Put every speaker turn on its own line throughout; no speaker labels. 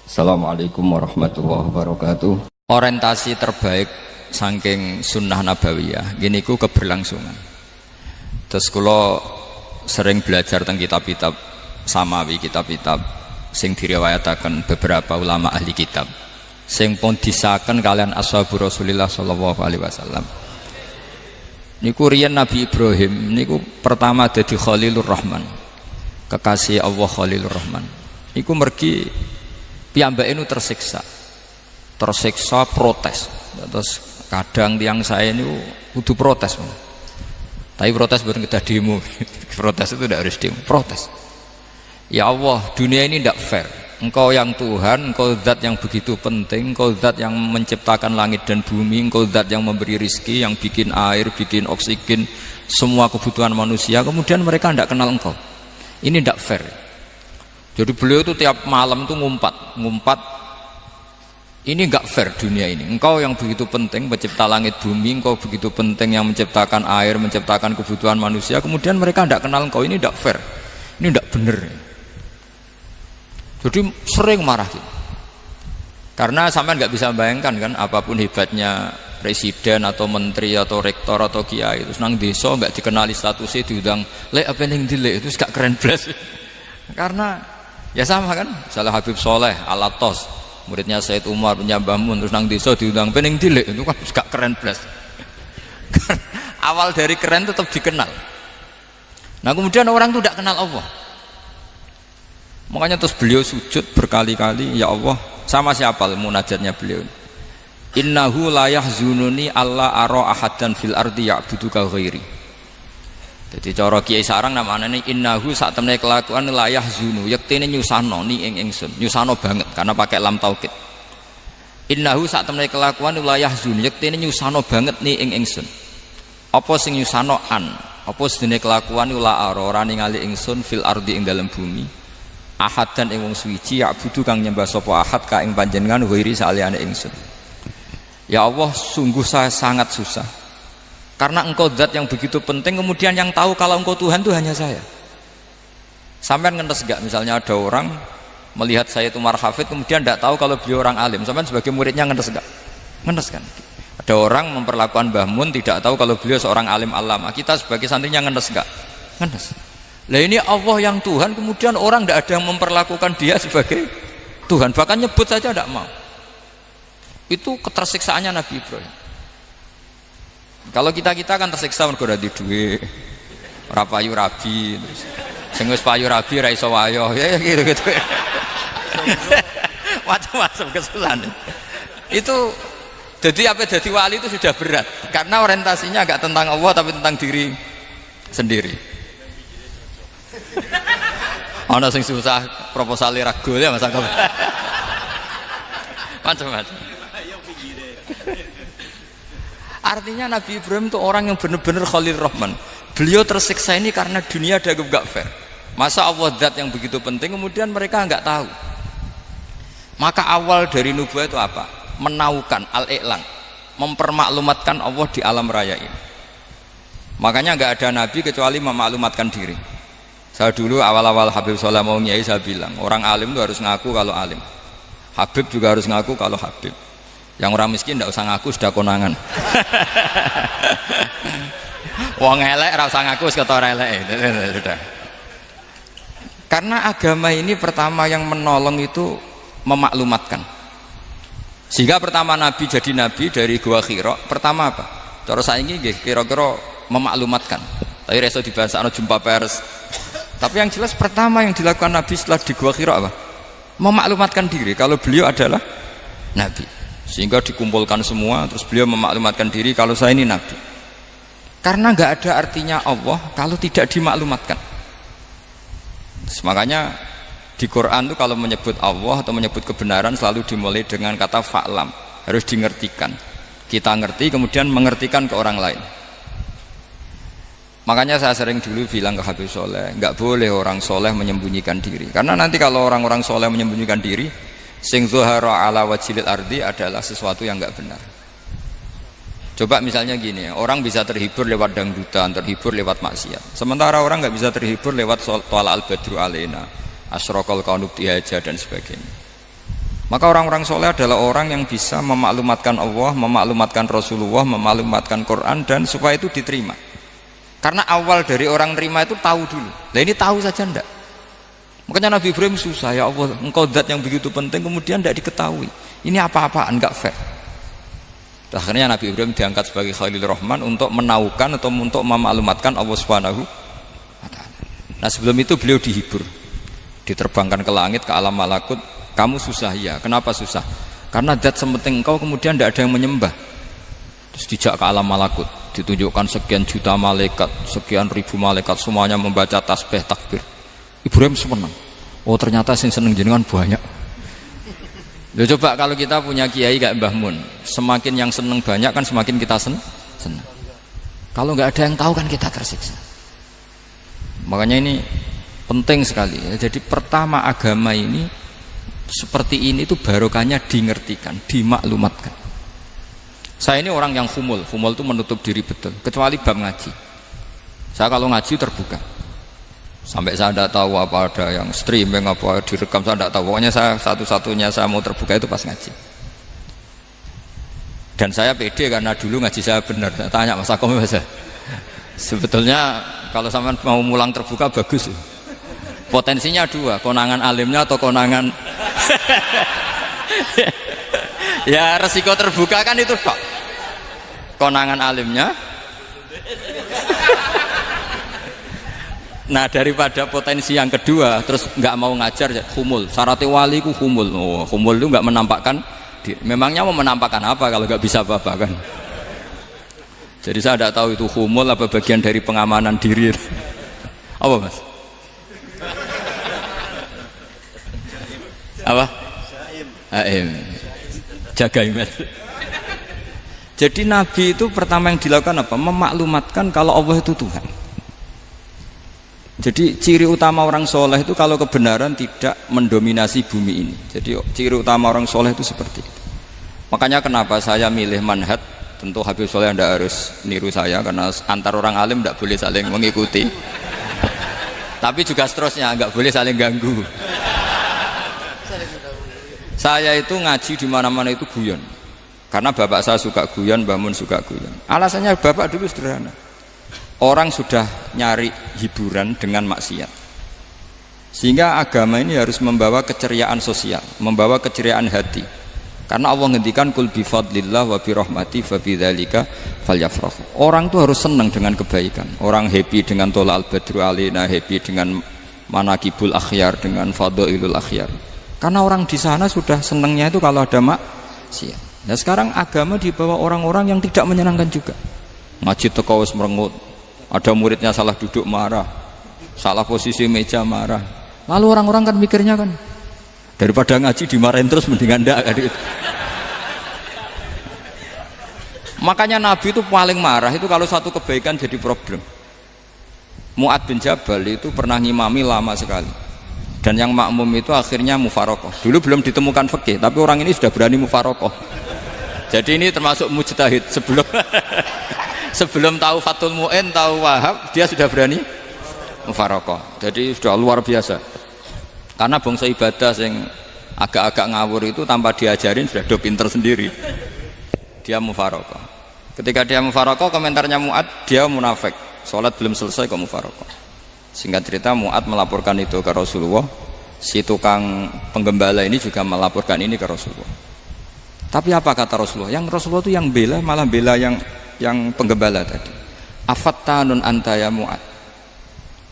Assalamualaikum warahmatullahi wabarakatuh. Orientasi terbaik saking sunnah nabawiyah gini ku keberlangsungan. Terus kalau sering belajar tentang kitab-kitab samawi, kitab-kitab sing diriwayataken beberapa ulama ahli kitab sing pun disaken kalian ashabu Rasulillah sallallahu alaihi wasallam. Niku riyen Nabi Ibrahim niku pertama dadi Khalilur Rahman, kekasih Allah Khalilur Rahman. Niku mergi piyambake nu tersiksa protes. Terus kadang tiang saya ini kudu protes, tapi protes bukan kita demo. Protes itu tidak harus demo, protes. Ya Allah, dunia ini tidak fair. Engkau yang Tuhan, engkau zat yang begitu penting, engkau zat yang menciptakan langit dan bumi, engkau zat yang memberi rizki, yang bikin air, bikin oksigen, semua kebutuhan manusia, kemudian mereka tidak kenal engkau. Ini tidak fair. Jadi beliau itu tiap malam itu ngumpat. Ini enggak fair dunia ini. Engkau yang begitu penting mencipta langit bumi, engkau begitu penting yang menciptakan air, menciptakan kebutuhan manusia, kemudian mereka tidak kenal engkau. Ini tidak fair. Ini tidak benar. Jadi sering marah gitu. Karena sampean nggak bisa bayangkan kan, apapun hebatnya presiden atau menteri atau rektor atau kiai terus nang desa nggak dikenali statusnya, diundang lek apa ning dilek itu gak keren blas. Karena ya sama kan, salah Habib Soleh Alatos, muridnya Said Umar punya Mbah Mun, terus nang desa diundang pening dilek itu kan gak keren blas. Awal dari keren tetap dikenal. Nah kemudian orang itu tidak kenal Allah. Makanya terus beliau sujud berkali-kali, ya Allah, sama siapa munajatnya beliau? Innahu la yahzununi alla ara ahadan fil ardi ya'buduka ghairi. Jadi cara kiai sarang namanya ini innahu sak temene kelakuan la yahzunu, yektene nyusano ni ing ingsun, nyusano banget karena pakai lam taukid. Innahu sak temene kelakuan la yahzun, yektene nyusano banget ni ing ingsun. Apa sing nyusano an? Apa sedene kelakuan la ora ningali ingsun fil ardi ing dalam bumi. Ahad dan ing wong suci ya budu kang nyembah sapa ahad ka ing panjenengan wiri saliyane ingsun. Ya Allah, sungguh saya sangat susah karena engkau zat yang begitu penting, kemudian yang tahu kalau engkau Tuhan itu hanya saya. Sampean ngenes gak misalnya ada orang melihat saya itu marhafid kemudian tidak tahu kalau beliau orang alim, sampean sebagai muridnya ngenes gak? Ngenes kan? Ada orang memperlakukan Mbah Mun tidak tahu kalau beliau seorang alim alama, kita sebagai santrinya ngenes gak? Ngenes. Lah ini Allah yang Tuhan, kemudian orang tidak ada yang memperlakukan dia sebagai Tuhan, bahkan nyebut saja tidak mau. Itu ketersiksaannya Nabi Ibrahim. Kalau kita kan tersiksa mergo di duwe, ora payu rabi, terus sing wis payu rabi ra iso wayo, ya gitu. Macam-macam kesulitan. Itu jadi apa, jadi wali itu sudah berat karena orientasinya agak tentang Allah tapi tentang diri sendiri. Ana sing susah proposal ragu ya Mas Angkop. Macam-macam. Artinya Nabi Ibrahim itu orang yang benar-benar Khalil Rahman. Beliau tersiksa ini karena dunia dianggap gak fair. Masa Allah zat yang begitu penting kemudian mereka nggak tahu. Maka awal dari nubuah itu apa? Menaukan al-i'lan, mempermaklumatkan Allah di alam raya ini. Makanya nggak ada nabi kecuali memaklumatkan diri. Saya dulu awal-awal Habib Soleh mau nyai, saya bilang orang alim itu harus ngaku kalau alim, Habib juga harus ngaku kalau Habib. Yang orang miskin tidak usah ngaku, sudah konangan. Wong elek ora usah ngaku, ketor elek. Sudah. Karena agama ini pertama yang menolong itu memaklumatkan. Sehingga pertama Nabi jadi Nabi dari Gua Hira, pertama apa? Terus saya ini kira-kira memaklumatkan. Tapi reso dibahas jumpa pers. Tapi yang jelas pertama yang dilakukan Nabi setelah di Gua Hira apa? Memaklumatkan diri kalau beliau adalah Nabi. Sehingga dikumpulkan semua, terus beliau memaklumatkan diri kalau saya ini Nabi. Karena nggak ada artinya Allah kalau tidak dimaklumatkan. Terus makanya di Quran itu kalau menyebut Allah atau menyebut kebenaran selalu dimulai dengan kata fa'lam, harus dimengertikan. Kita ngerti kemudian mengertikan ke orang lain. Makanya saya sering dulu bilang ke Habib Soleh, nggak boleh orang soleh menyembunyikan diri. Karena nanti kalau orang-orang soleh menyembunyikan diri, sing zuhara ala wajhil ardi adalah sesuatu yang nggak benar. Coba misalnya gini, orang bisa terhibur lewat dangdutan, terhibur lewat maksiat. Sementara orang nggak bisa terhibur lewat thala al-badru alaina, asyraqal kaunub tihaja dan sebagainya. Maka orang-orang soleh adalah orang yang bisa memaklumatkan Allah, memaklumatkan Rasulullah, memaklumatkan Quran, dan supaya itu diterima. Karena awal dari orang terima itu tahu dulu. Nah ini tahu saja ndak. Makanya Nabi Ibrahim susah, ya Allah, engkau zat yang begitu penting kemudian tidak diketahui. Ini apa-apaan, enggak fair. Akhirnya Nabi Ibrahim diangkat sebagai Khalil Rahman untuk menaukan atau untuk memaklumatkan Allah Subhanahu wa ta'ala. Nah sebelum itu beliau dihibur, diterbangkan ke langit, ke alam malakut. Kamu susah ya, kenapa susah? Karena zat sementing engkau kemudian tidak ada yang menyembah. Terus dijak ke alam malakut, ditunjukkan sekian juta malaikat, sekian ribu malaikat, semuanya membaca tasbih takbir. Ibrahim senang. Oh ternyata yang seneng jenengan banyak. Loh, coba kalau kita punya kiai kayak Mbah Mun, semakin yang seneng banyak kan semakin kita seneng. Kalau nggak ada yang tahu kan kita tersiksa. Makanya ini penting sekali ya. Jadi pertama agama ini seperti ini tuh barokahnya dingertikan, dimaklumatkan. Saya ini orang yang humul itu menutup diri betul, kecuali bab ngaji. Saya kalau ngaji terbuka. Sampai saya tidak tahu apa ada yang streaming apa direkam, saya tidak tahu. Pokoknya saya satu-satunya saya mau terbuka itu pas ngaji. Dan saya pede karena dulu ngaji saya benar. Saya tanya Mas Akom, sebetulnya kalau sampean mau mulang terbuka bagus. Potensinya dua, konangan alimnya atau konangan ya resiko terbuka kan itu kok. Konangan alimnya. Nah daripada potensi yang kedua terus nggak mau ngajar ya, humul. Syaratnya wali ku humul. Oh, humul itu nggak menampakkan. Memangnya mau menampakkan apa kalau nggak bisa apa-apa kan? Jadi saya tidak tahu itu humul apa bagian dari pengamanan diri. Apa mas? Apa? Aim. Jaga iman. Jadi Nabi itu pertama yang dilakukan apa? Memaklumatkan kalau Allah itu Tuhan. Jadi ciri utama orang soleh itu kalau kebenaran tidak mendominasi bumi ini. Jadi ciri utama orang soleh itu seperti itu. Makanya kenapa saya milih manhaj. Tentu Habib Soleh anda harus niru saya karena antar orang alim tidak boleh saling mengikuti. Tapi juga seterusnya nggak boleh saling ganggu. Saya itu ngaji di mana-mana itu guyon. Karena bapak saya suka guyon, Mbah Mun suka guyon. Alasannya bapak dulu sederhana. Orang sudah nyari hiburan dengan maksiat. Sehingga agama ini harus membawa keceriaan sosial, membawa keceriaan hati. Karena Allah ngendikan kul bi fadlillah wa bi rahmati fa bidzalika falyafrahu. Orang tuh harus senang dengan kebaikan. Orang happy dengan tolal badru alina, happy dengan manakibul akhyar, dengan fadhailul akhyar. Karena orang di sana sudah senangnya itu kalau ada maksiat. Nah sekarang agama dibawa orang-orang yang tidak menyenangkan juga. Ngaji teko wis merengut. Ada muridnya salah duduk marah, salah posisi meja marah. Lalu orang-orang kan mikirnya kan, daripada ngaji dimarahin terus mendingan ndak kan gitu. Makanya Nabi itu paling marah itu kalau satu kebaikan jadi problem. Mu'ad bin Jabal itu pernah ngimami lama sekali. Dan yang makmum itu akhirnya mufarokoh. Dulu belum ditemukan fikih, tapi orang ini sudah berani mufarokoh. Jadi ini termasuk mujtahid sebelum tahu Fathul Mu'in, tahu Wahab, dia sudah berani mufarokoh. Jadi sudah luar biasa. Karena bangsa ibadah yang agak-agak ngawur itu tanpa diajarin sudah do pinter sendiri. Dia mufarokoh. Ketika dia mufarokoh, komentarnya Mu'ad, dia munafik. Sholat belum selesai kok mufarokoh. Singkat cerita Mu'ad melaporkan itu ke Rasulullah. Si tukang penggembala ini juga melaporkan ini ke Rasulullah. Tapi apa kata Rasulullah? Yang Rasulullah itu yang bela, malah bela yang penggembala tadi. Afattanun anta ya Mu'ad.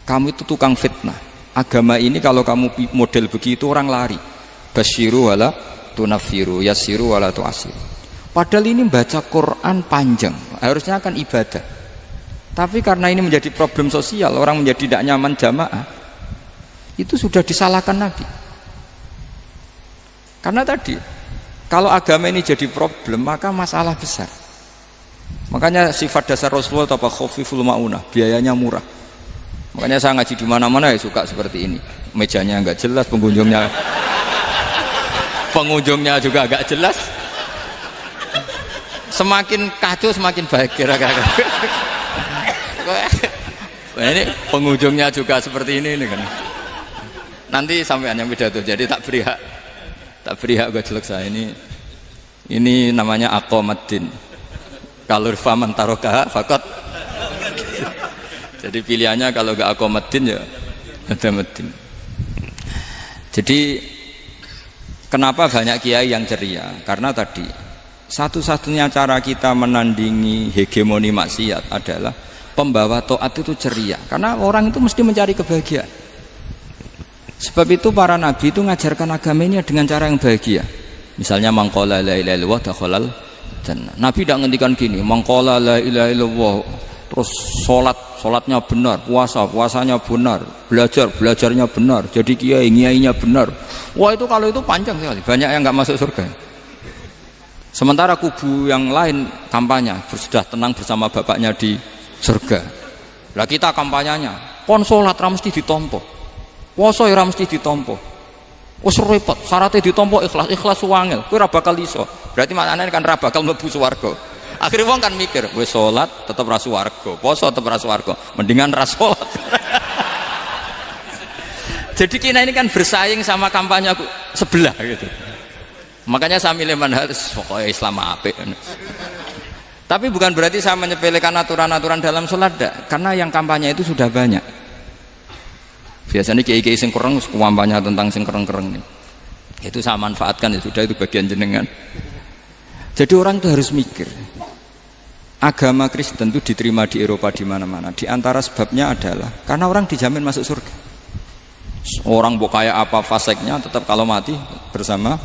Kamu itu tukang fitnah. Agama ini kalau kamu model begitu orang lari. Basyiru wala tunafiru, yassiru wala tu'asiru. Padahal ini baca Quran panjang, harusnya kan ibadah. Tapi karena ini menjadi problem sosial, orang menjadi tidak nyaman jamaah, itu sudah disalahkan Nabi. Karena tadi, kalau agama ini jadi problem, maka masalah besar. Makanya sifat dasar Rasulullah apa khafiful maunah, biayanya murah. Makanya saya ngaji di mana-mana ya suka seperti ini. Mejanya enggak jelas, pengunjungnya juga agak jelas. Semakin kacau semakin baik kira-kira. Ini pengunjungnya juga seperti ini kan. Nanti sampean yang pidato, jadi tak beri hak Tak beri hak gojlok saya ini namanya aqomaddin. Kalau faman tarokaha fakot. Jadi pilihannya kalau gak aqomaddin ya ada medin. Jadi kenapa banyak kiai yang ceria? Karena tadi satu-satunya cara kita menandingi hegemoni maksiat adalah pembawa taat itu ceria. Karena orang itu mesti mencari kebahagiaan. Sebab itu para nabi itu mengajarkan agama ini dengan cara yang bahagia. Misalnya mangqala la ilaha illallah dakhalal jannah. Nabi tidak ngendikan gini, mangqala la ilaha illallah terus sholatnya benar, puasanya benar, belajarnya benar, jadi kiainya benar. Wah itu kalau itu panjang sekali, banyak yang nggak masuk surga. Sementara kubu yang lain kampanye sudah tenang bersama bapaknya di surga. Lah kita kampanyenya, kon sholat ra mesti ditompo, puasa ra mesti ditompo. Wes repot, syaratnya ditompo ikhlas wangel, kowe ra bakal iso. Berarti maknane kan ra bakal mlebu swarga. Akhirnya wong kan mikir, wis salat tetep ra swarga, poso tetep ra swarga, mendingan ra salat. Jadi kita ini kan bersaing sama kampanye sebelah gitu. Makanya saya milih manhaj pokoknya Islam apik. Tapi bukan berarti saya menyepelekan aturan-aturan dalam salat, karena yang kampanye itu sudah banyak. Biasanya kiai-kiai sing kereng kampanye tentang sing kereng-kereng ini. Itu saya manfaatkan, ya sudah, itu bagian jenengan. Jadi orang itu harus mikir. Agama Kristen itu diterima di Eropa di mana-mana. Di antara sebabnya adalah karena orang dijamin masuk surga. Orang mau kayak apa faseknya tetap kalau mati bersama.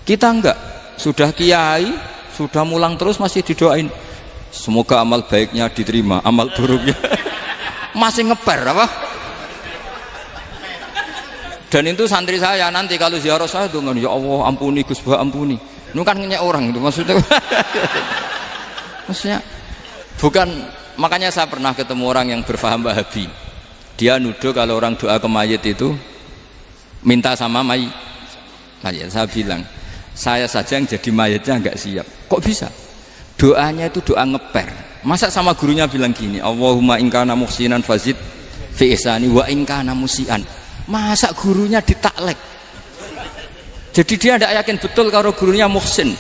Kita enggak. Sudah kiai, sudah mulang terus masih didoain. Semoga amal baiknya diterima, amal buruknya masih ngeper apa? Dan itu santri saya nanti kalau ziarah saya dengan ya Allah ampuni Gus Bah ampuni. Itu kan ngenyek orang itu maksudnya. Maksudnya bukan, makanya saya pernah ketemu orang yang berfaham Wahabi. Dia nuduh kalau orang doa ke mayit itu minta sama mayit. Saya bilang, saya saja yang jadi mayitnya enggak siap. Kok bisa? Doanya itu doa ngeper. Masa sama gurunya bilang gini, Allahumma in kana muhsinan fazid fi ihsani wa in kana musian. Masa gurunya ditaklek? Jadi dia tidak yakin betul kalau gurunya muhsin.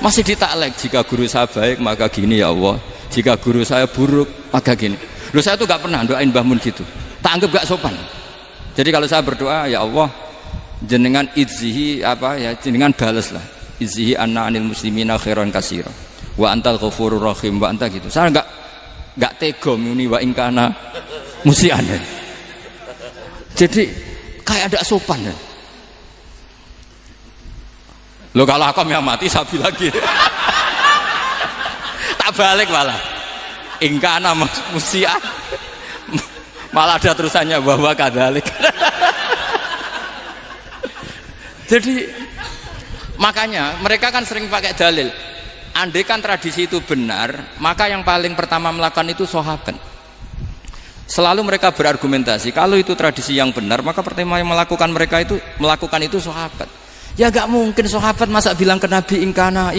Masih ditaklek, jika guru saya baik maka gini ya Allah, jika guru saya buruk maka gini. Loh saya tuh gak pernah doain Mbah Mun gitu, tak anggap gak sopan. Jadi kalau saya berdoa ya Allah jenengan idzihi apa ya, jenengan balas lah, idzihi anna anil muslimina khairan kasira wa antal ghafurur rahim wa anta gitu. Saya gak tega muni wa ingkana musian. Jadi kayak ada sopan ya. Loh kalau aku yang mati sapi lagi. Tak balik malah. Ingkana musian. Malah ada terusannya bahwa kadalik. Jadi makanya mereka kan sering pakai dalil. Andai kan tradisi itu benar, maka yang paling pertama melakukan itu sahabat. Selalu mereka berargumentasi kalau itu tradisi yang benar, maka pertama yang melakukan itu sahabat. Ya gak mungkin sahabat masa bilang ke Nabi ingkana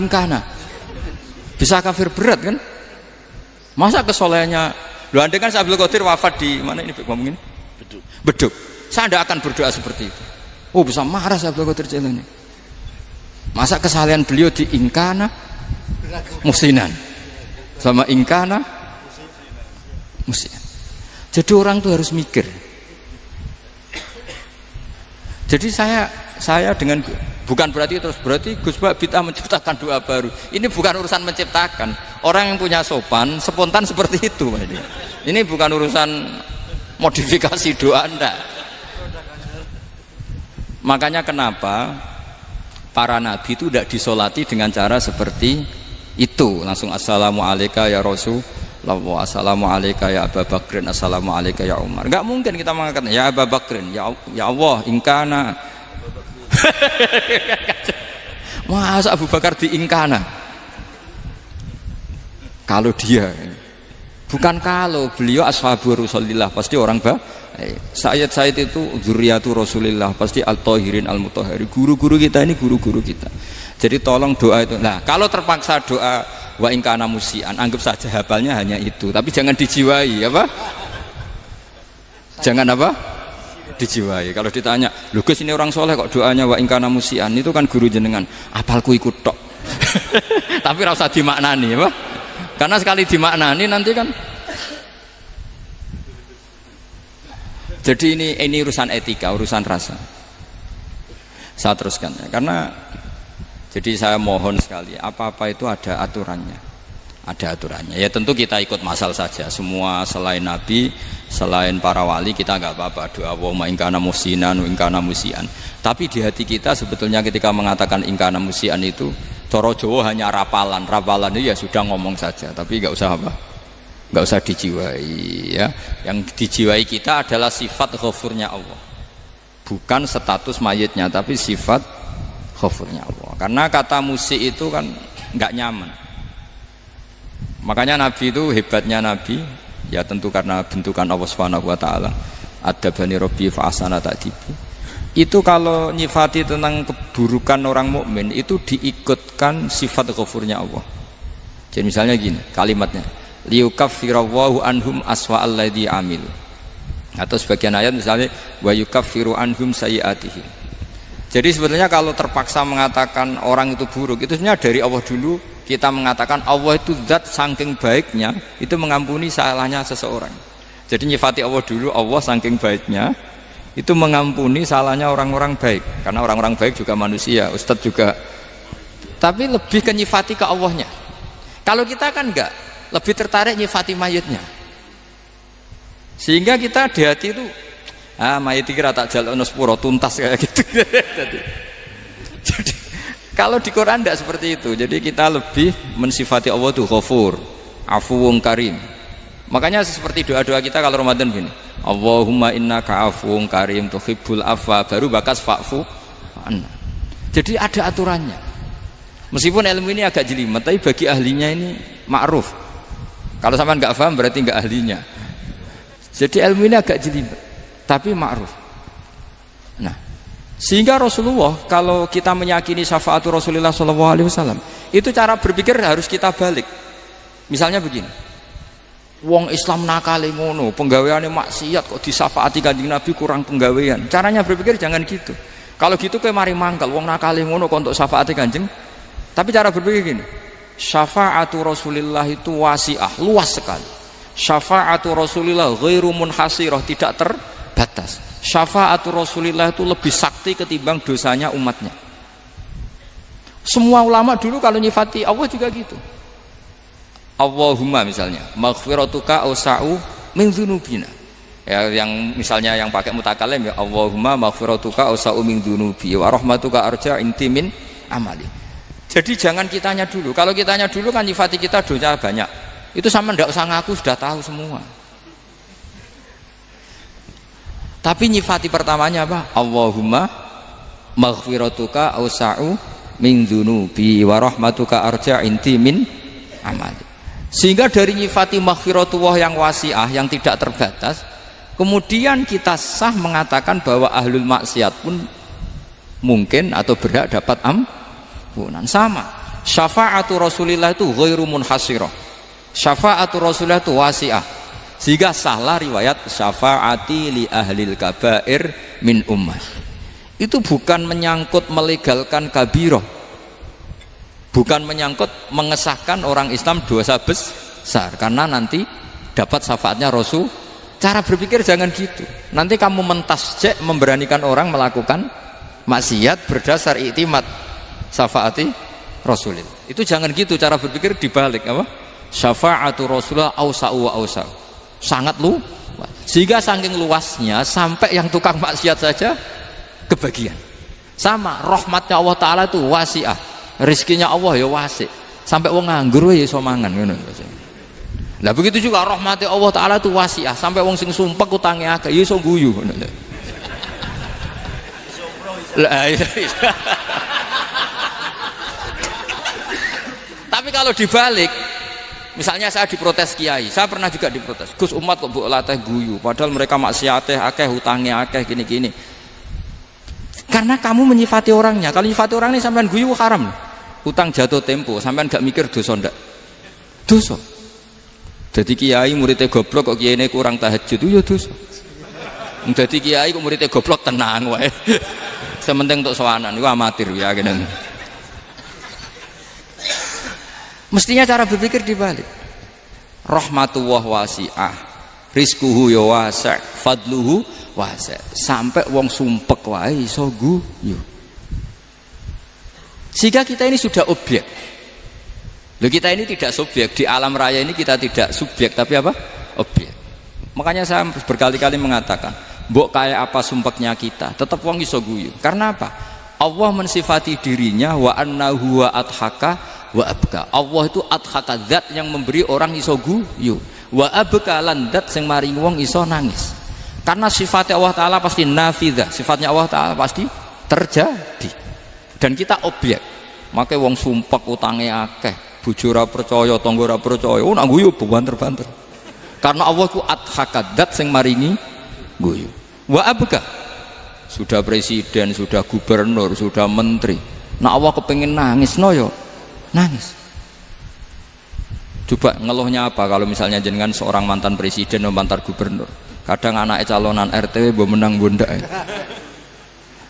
bisa kafir berat kan? Masa kesolehannya lu andai kan Abdul Qadir wafat di mana ini ngomong ini? Beduk. Saya tidak akan berdoa seperti itu. Oh bisa marah Abdul Qadir Jailani. Masa kesalahan beliau di ingkana musinan sama ingkana musinan. Jadi orang tuh harus mikir. Jadi saya dengan bukan berarti Gus Bah bid'ah menciptakan doa baru. Ini bukan urusan menciptakan. Orang yang punya sopan spontan seperti itu. Ini bukan urusan modifikasi doa Anda. Makanya kenapa para nabi itu tidak disolati dengan cara seperti itu, langsung assalamualaikum ya Rasulullah, assalamualaikum ya Abu Bakrin, assalamualaikum ya Umar. Enggak mungkin kita mengatakan ya Abu Bakrin, ya Allah ingkana. Masa Abu Bakar diingkana? Kalau dia bukan, kalau beliau ashabu Rasulillah pasti orang Sayyid itu dzurriyyatu Rasulillah pasti al-tahirin al-mutahhari. Guru-guru kita ini guru-guru kita. Jadi tolong doa itu. Nah, kalau terpaksa doa wa in kana musian, anggap saja hafalnya hanya itu, tapi jangan dijiwai apa? Jangan apa? dijiwai. Kalau ditanya, "Lho Gus, ini orang soleh kok doanya wa in kana musian?" Itu kan guru jenengan. Apalku ikut tok. Tapi ora usah dimaknani, apa? Karena sekali dimaknani nanti kan. Jadi ini urusan etika, urusan rasa. Saya teruskan ya, karena jadi saya mohon sekali, apa-apa itu ada aturannya. Ada aturannya. Ya tentu kita ikut masal saja. Semua selain Nabi, selain para wali kita nggak apa-apa. Doa Allahumma in kana musinan wa in kana musian. Tapi di hati kita sebetulnya ketika mengatakan in kana musian itu coro Jawa hanya rapalan. Rapalan itu ya sudah ngomong saja, tapi nggak usah apa? Nggak usah dijiwai ya. Yang dijiwai kita adalah sifat ghafurnya Allah, bukan status mayitnya, tapi sifat ghafurnya Allah. Karena kata musik itu kan nggak nyaman. Makanya Nabi itu hebatnya Nabi ya tentu karena bentukan Allah Subhanahu wa taala. Adabani Rabbi fa ahsana ta'dibi. Itu kalau nyifati tentang keburukan orang mukmin itu diikutkan sifat ghafurnya Allah. Jadi misalnya gini kalimatnya, liyukaffirallahu anhum aswa alladzi amil. Atau sebagian ayat misalnya wa yukaffiru anhum sayiatihim. Jadi sebetulnya kalau terpaksa mengatakan orang itu buruk, itu sebenarnya dari Allah dulu kita mengatakan Allah itu zat saking baiknya itu mengampuni salahnya seseorang. Jadi nyifati Allah dulu, Allah saking baiknya itu mengampuni salahnya orang-orang baik. Karena orang-orang baik juga manusia, Ustadz juga. Tapi lebih ke nyifati ke Allahnya. Kalau kita kan enggak, lebih tertarik nyifati mayitnya. Sehingga kita di hati itu mayit kira tak jalono sepuro tuntas kayak gitu. Jadi kalau di Quran tidak seperti itu. Jadi kita lebih mensifati Allah itu Ghafur, Afuwun Karim. Makanya seperti doa-doa kita kalau Ramadan gini, Allahumma innaka afuwun karim tuhibbul afwa, baru bakas fa'fu anna. Jadi ada aturannya. Meskipun ilmu ini agak jelimet, tapi bagi ahlinya ini ma'ruf. Kalau sampean nggak paham berarti nggak ahlinya. Jadi ilmu ini agak jelimet, tapi ma'ruf. Nah, sehingga Rasulullah kalau kita meyakini syafaatul Rasulullah SAW itu cara berpikir harus kita balik. Misalnya begini, wong Islam nakale ngono, penggaweane maksiat kok disafaati Kanjeng Nabi kurang penggawean. Caranya berpikir jangan gitu. Kalau gitu kowe mari mangkel, wong nakale ngono kok untuk syafaati Kanjeng. Tapi cara berpikir gini, syafaatul Rasulullah itu wasi'ah, luas sekali. Syafaatul Rasulullah ghairu munhasirah, tidak terbatas. Syafaatul Rasulillah itu lebih sakti ketimbang dosanya umatnya. Semua ulama dulu kalau nyifati Allah juga gitu. Allahumma misalnya maghfiratuka awsa'u min dzunubina. Ya, yang misalnya yang pakai mutakalim ya Allahumma maghfiratuka awsa'u min dzunubi wa rahmatuka arja inti min amali. Jadi jangan kitanya dulu. Kalau kitanya dulu kan nyifati kita dosa banyak. Itu sama ndak usah ngaku sudah tahu semua. Tapi nyifati pertamanya apa? Allahumma maghfiratuka awsa'u min dzunubi wa rahmatuka arja inti min amali. Sehingga dari nyifati maghfiratullah yang wasi'ah, yang tidak terbatas, kemudian kita sah mengatakan bahwa ahlul maksiat pun mungkin atau berhak dapat ampunan. Sama, syafa'atu Rasulillah itu ghairu munhasirah, syafa'atu Rasulillah itu wasi'ah. Sehingga sahlah riwayat syafa'ati li ahlil kabair min ummah. Itu bukan menyangkut melegalkan kabirah, bukan menyangkut mengesahkan orang Islam dosa besar, karena nanti dapat syafaatnya Rasul. Cara berpikir jangan gitu. Nanti kamu mentasjek memberanikan orang melakukan maksiat berdasar iktimat syafaati Rasulillah. Itu jangan gitu cara berpikir, dibalik apa? Syafa'atu Rasulullah awsa'u wa awsa'u. Sangat luas. Sehingga saking luasnya sampai yang tukang maksiat saja kebagian. Sama rahmatnya Allah Ta'ala itu wasi'ah, rizkinya Allah ya wasi, sampai wong nganggur ya iso mangan ngono. Lah begitu juga rahmati Allah Ta'ala itu wasi'ah, sampai wong sing sumpek utange akeh ya iso guyu ngono. Lah tapi kalau dibalik, misalnya saya diprotes kiai, saya pernah juga diprotes, Gus umat kok mbok latih guyu padahal mereka maksiate akeh, hutange akeh, gini-gini. Karena kamu menyifati orangnya. Kalau menyifati orang ini sampean guyu haram. Utang jatuh tempo, sampean gak mikir dosa ndak? Dosa. Jadi kiai muridnya goblok kok kiai ini kurang tahajud itu ya dosa. Dadi kiai kok muridé goblok tenang wae. Sementing untuk sowanan iku amatir ya kene. Mestinya cara berpikir dibalik. Rahmatullah wasi'ah, rizquhu ya wasi', fadluhu wasi'. Sampai wong sumpek wae iso guyu. Sehingga kita ini sudah objek. Loh, kita ini tidak subjek di alam raya ini, kita tidak subjek tapi apa? Objek. Makanya saya berkali-kali mengatakan, mbok kayak apa sumpeknya kita, tetap wong iso guyu. Karena apa? Allah mensifati dirinya wa annahu wa adhaka wa abka. Allah itu adhaka, zat yang memberi orang iso guyu. Wa abka lan zat sing maringi wong iso nangis. Karena sifatnya Allah Ta'ala pasti nafidzah, sifatnya Allah Ta'ala pasti terjadi. Dan kita objek. Makanya wong sumpek utange akeh, bojo ora percaya, tangga ora percaya, nak guyu banter-banter. Karena Allah ku adhaka, zat sing maringi guyu. Wa abka, sudah presiden, sudah gubernur, sudah menteri, nak Allah kepengin nangis no yo nangis. Coba ngeluhnya apa kalau misalnya jenengan seorang mantan presiden atau mantan gubernur, kadang anaknya calonan RT mbok menang bondak.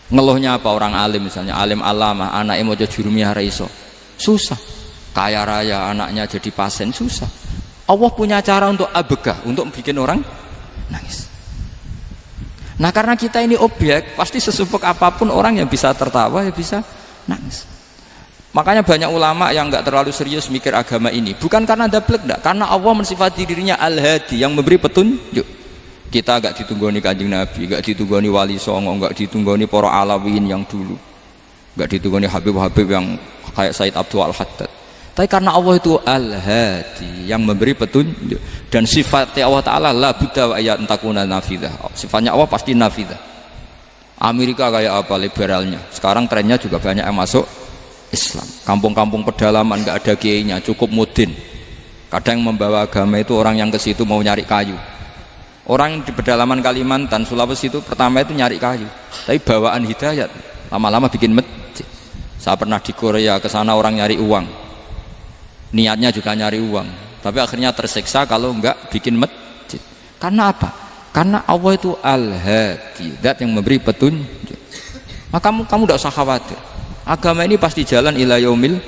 Ngeluhnya apa orang alim, misalnya alim alama, anaknya mau jadi jurumiyah ra iso, susah. Kaya raya anaknya jadi pasien, susah. Allah punya cara untuk abegah, untuk bikin orang nangis. Nah karena kita ini objek, pasti sesumpek apapun orang yang bisa tertawa ya bisa nangis. Makanya banyak ulama yang nggak terlalu serius mikir agama ini, bukan karena dablek, enggak, karena Allah mensifati dirinya Al-Hadi, yang memberi petunjuk. Kita gak ditunggoni Kanjeng Nabi, gak ditunggoni Wali Songo, gak ditunggoni para alawin yang dulu, gak ditunggoni Habib-Habib yang kayak Said Abdul Al-Haddad. Tapi karena Allah itu Al-Hadi, yang memberi petunjuk, dan sifatnya Allah Ta'ala la budda wa ayat takuna nafidah. Sifatnya Allah pasti nafidah. Amerika kayak apa liberalnya, sekarang trennya juga banyak yang masuk Islam. Kampung-kampung pedalaman gak ada kiainya, cukup mudin. Kadang membawa agama itu orang yang ke situ mau nyari kayu. Orang di pedalaman Kalimantan, Sulawesi itu pertama itu nyari kayu, tapi bawaan hidayat, lama-lama bikin masjid. Saya pernah di Korea, ke sana orang nyari uang, niatnya juga nyari uang, tapi akhirnya tersiksa kalau enggak bikin masjid. Karena apa? Karena Allah itu Al-Hadi, zat yang memberi petunjuk. Maka kamu tidak usah khawatir, agama ini pasti jalan ila yaumil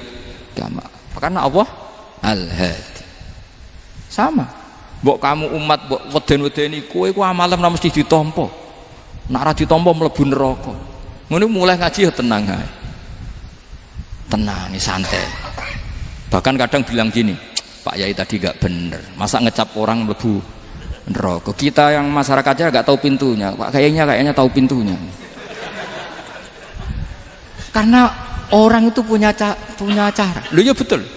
qiyamah, karena Allah Al-Hadi. Sama. Mbok kamu umat mbok weden-wedeni kowe ku amalan ora mesti ditampa. Nek ora ditampa mlebu neraka. Ngono mulai ngaji ya tenang ae. Tenang, santai. Bahkan kadang bilang gini, Pak Yai tadi gak bener. Masa ngecap orang mlebu neraka. Kita yang masyarakatnya gak tahu pintunya. Pak kayaknya tahu pintunya. Karena orang itu punya cara. Lho ya betul.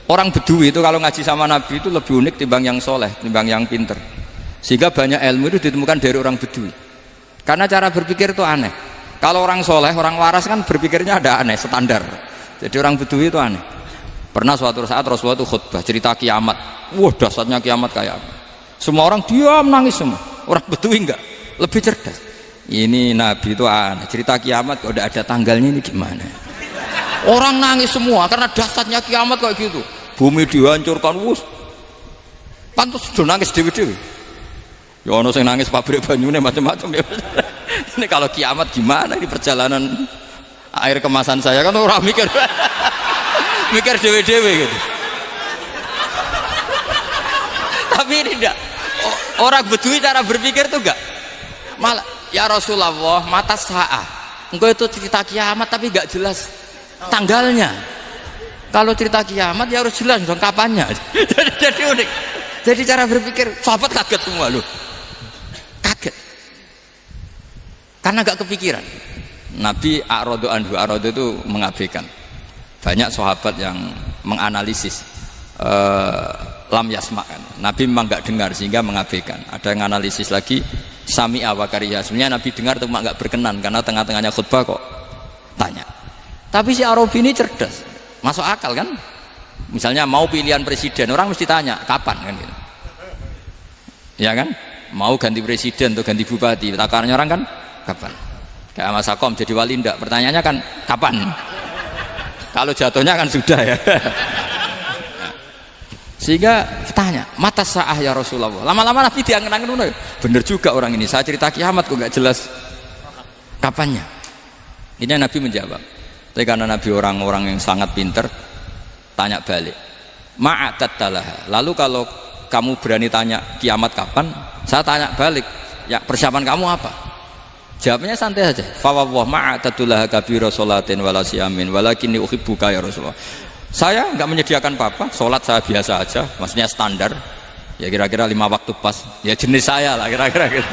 Orang Bedui itu kalau ngaji sama Nabi itu lebih unik timbang yang soleh, timbang yang pinter. Sehingga banyak ilmu itu ditemukan dari orang Bedui. Karena cara berpikir itu aneh. Kalau orang soleh, orang waras kan berpikirnya ada aneh, standar. Jadi orang Bedui itu aneh. Pernah suatu saat Rasulullah itu khutbah cerita kiamat. Wah, dahsyatnya kiamat kayak apa? Semua orang diam nangis semua. Orang Bedui enggak, lebih cerdas. Ini Nabi itu aneh. Cerita kiamat kok udah ada tanggalnya, ini gimana? Orang nangis semua karena dahsyatnya kiamat kayak gitu. Bumi dihancurkan, wus. Pantas sudah nangis dewi-dewi. Ya ono sing nangis pabrik banyune macam-macam ya. Ini kalau kiamat gimana ini perjalanan air kemasan saya kan orang mikir mikir dewi-dewi gitu. Tapi ini enggak. Orang Bedui cara berpikir tuh enggak. Malah ya Rasulullah mata sa'ah. Engkau itu cerita kiamat tapi enggak jelas tanggalnya. Kalau cerita kiamat ya harus jelas dong kapannya. Jadi unik. Jadi cara berpikir sahabat kaget semua loh. Kaget. Karena gak kepikiran. Nabi a'radu anhu, a'radu itu mengabaikan. Banyak sahabat yang menganalisis lam yasma'kan. Nabi memang gak dengar sehingga mengabaikan. Ada yang analisis lagi sami'a wa kariha. Sebenarnya Nabi dengar itu gak berkenan karena tengah-tengahnya khutbah kok tanya. Tapi si Arabi ini cerdas. Masuk akal kan? Misalnya mau pilihan presiden, orang mesti tanya kapan kan gitu. Ya kan? Mau ganti presiden atau ganti bupati, takarannya orang kan kapan? Kayak Mas Akom jadi wali ndak? Pertanyaannya kan kapan? Kalau jatuhnya kan sudah ya. Sehingga tanya, mata sa'ah ya Rasulullah. Lama-lama Nabi diangen-angen, bener juga orang ini. Saya cerita kiamat kok nggak jelas kapannya. Ini Nabi menjawab. Tapi karena Nabi orang-orang yang sangat pinter, tanya balik. Ma'atattalaha. Lalu kalau kamu berani tanya kiamat kapan, saya tanya balik, ya persiapan kamu apa? Jawabnya santai saja. Fa wallah ma'atattalaha kabira sholatin wala siyamin walakinni uhibbuka ya Rasulullah. Saya enggak menyediakan apa-apa, sholat saya biasa aja, maksudnya standar. Ya kira-kira 5 waktu pas. Ya jenis saya lah kira-kira gitu.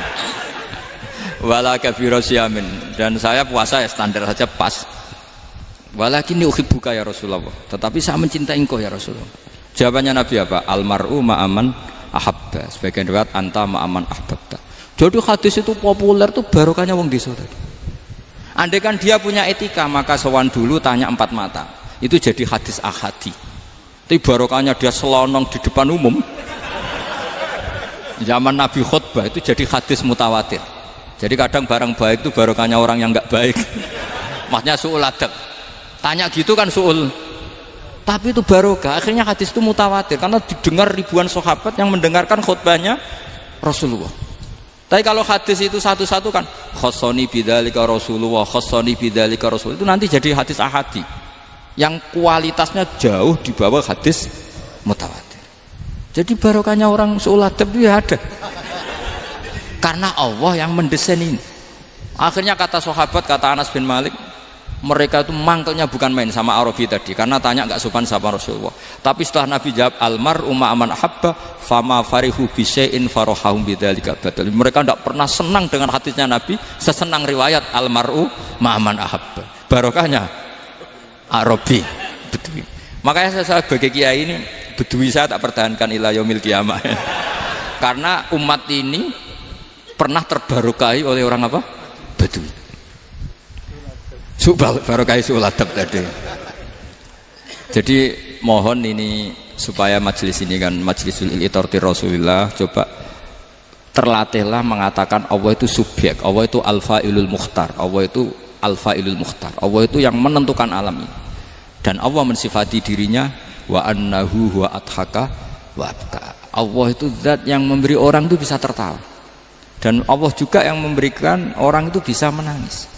Wala kabira siyamin, dan saya puasa ya standar saja pas. Walakinni uhibbuka ya Rasulullah. Tetapi saya mencintai engkau ya Rasulullah. Jawabannya Nabi apa? Almar'u ma'aman ahabba. Sebagian riwayat anta ma'aman ahbabta. Jadi hadis itu populer tuh barokahnya wong desa tadi. Andai kan dia punya etika, maka sowan dulu tanya 4 mata. Itu jadi hadis ahadi. Tapi barokahnya dia selonong di depan umum. Zaman Nabi khutbah itu jadi hadis mutawatir. Jadi kadang barang baik itu barokahnya orang yang enggak baik. Maksudnya su'ul adab. Tanya gitu kan su'ul. Tapi itu barokah. Akhirnya hadis itu mutawatir karena didengar ribuan sahabat yang mendengarkan khutbahnya Rasulullah. Tapi kalau hadis itu satu-satu kan khossoni bidzalika Rasulullah, khossoni bidzalika Rasulullah, itu nanti jadi hadis ahadi yang kualitasnya jauh di bawah hadis mutawatir. Jadi barokahnya orang su'ul adab itu ya ada. Karena Allah yang mendesain ini. Akhirnya kata sahabat, kata Anas bin Malik, mereka itu mangkelnya bukan main sama Arabi tadi, karena tanya nggak sopan sama Rasulullah. Tapi setelah Nabi jawab almar'u ma'aman ahabba fama farihu bisyai'in farahahum bidzalika badal. Mereka tidak pernah senang dengan hadisnya Nabi sesenang riwayat almar'u ma'aman ahabba. Barokahnya Arabi, Bedui. Makanya saya sebagai kiai ini Bedui saya tak pertahankan ila yaumil qiyamah. Karena umat ini pernah terbarokahi oleh orang apa? Bedui. Barokahi su'ul adab tadi. Jadi mohon ini supaya majelis ini kan majlisul iltorti Rasulullah, coba terlatihlah mengatakan Allah itu subjek, Allah itu al-fa'ilul mukhtar, Allah itu al-fa'ilul mukhtar, Allah itu yang menentukan alam ini. Dan Allah mensifati dirinya wa annahu huwa adhaka wa abka. Allah itu zat yang memberi orang itu bisa tertawa. Dan Allah juga yang memberikan orang itu bisa menangis.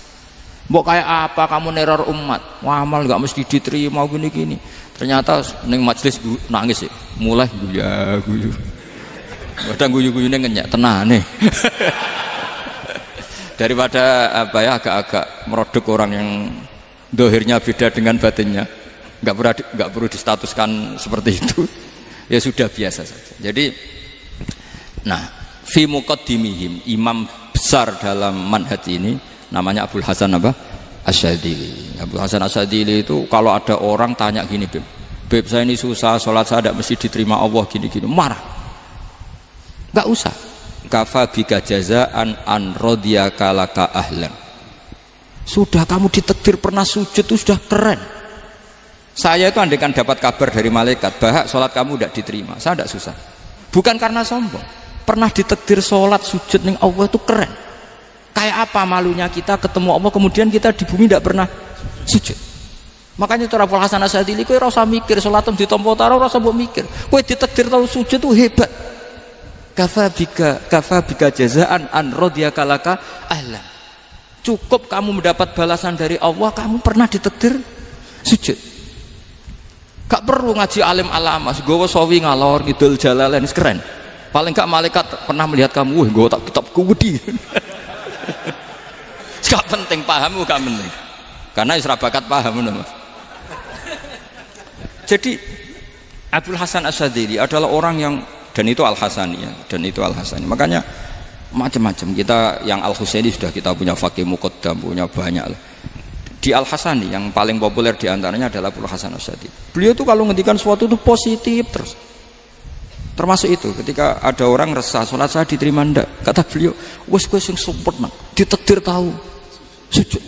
Mbok kayak apa kamu neror umat, amal nggak mesti diterima gini-gini. Ternyata neng majelis nangis ya, mulai guyu. Kadang guyu-guyune ngenyak tenane. Daripada apa ya agak-agak merodok orang yang dohirnya beda dengan batinnya, nggak perlu distatuskan seperti itu. Ya sudah biasa saja. Jadi, nah, fi muqaddimihim, imam besar dalam manhaj ini namanya Abul Hasan apa? Asyadzili. Abul Hasan Asyadzili itu kalau ada orang tanya gini, Beb saya ini susah, sholat saya tidak mesti diterima Allah gini-gini, marah. Nggak usah. Kafa bika jazaan an radiyaka laka ahlan. Sudah kamu ditakdir pernah sujud itu sudah keren. Saya itu andaikan dapat kabar dari malaikat bahwa sholat kamu tidak diterima, saya tidak susah. Bukan karena sombong. Pernah ditakdir sholat sujud ning Allah itu keren. Kayak apa malunya kita ketemu Allah kemudian kita di bumi tidak pernah sujud. Makanya cara Abul Hasan Asyadzili kowe ora usah mikir salatem ditampa ora usah mbok mikir. Kowe ditakdir tau sujud itu hebat. Kafa bika jazaan an radiyaka laka ahlan. Cukup kamu mendapat balasan dari Allah, kamu pernah ditakdir sujud. Gak perlu ngaji alim alama, gowo sawi ngalor ngidul jalalain keren. Paling gak malaikat pernah melihat kamu, wah gowo tak kitab kuwedi. Gak penting pahammu gak penting. Karena isra bakat paham Mas. Jadi Abul Hasan Asyadzili adalah orang yang, dan itu Al-Hasani ya, dan itu Al-Hasani. Makanya macam-macam kita yang Al-Husaini sudah kita punya Faqih Muqaddam, punya banyak lah. Di Al-Hasani yang paling populer diantaranya adalah Abul Hasan Asyadzili. Beliau tuh kalau ngendikan sesuatu itu positif terus. Termasuk itu ketika ada orang resah sholat saya diterima ndak, kata beliau wes sing sempurna ditakdir tahu sujud.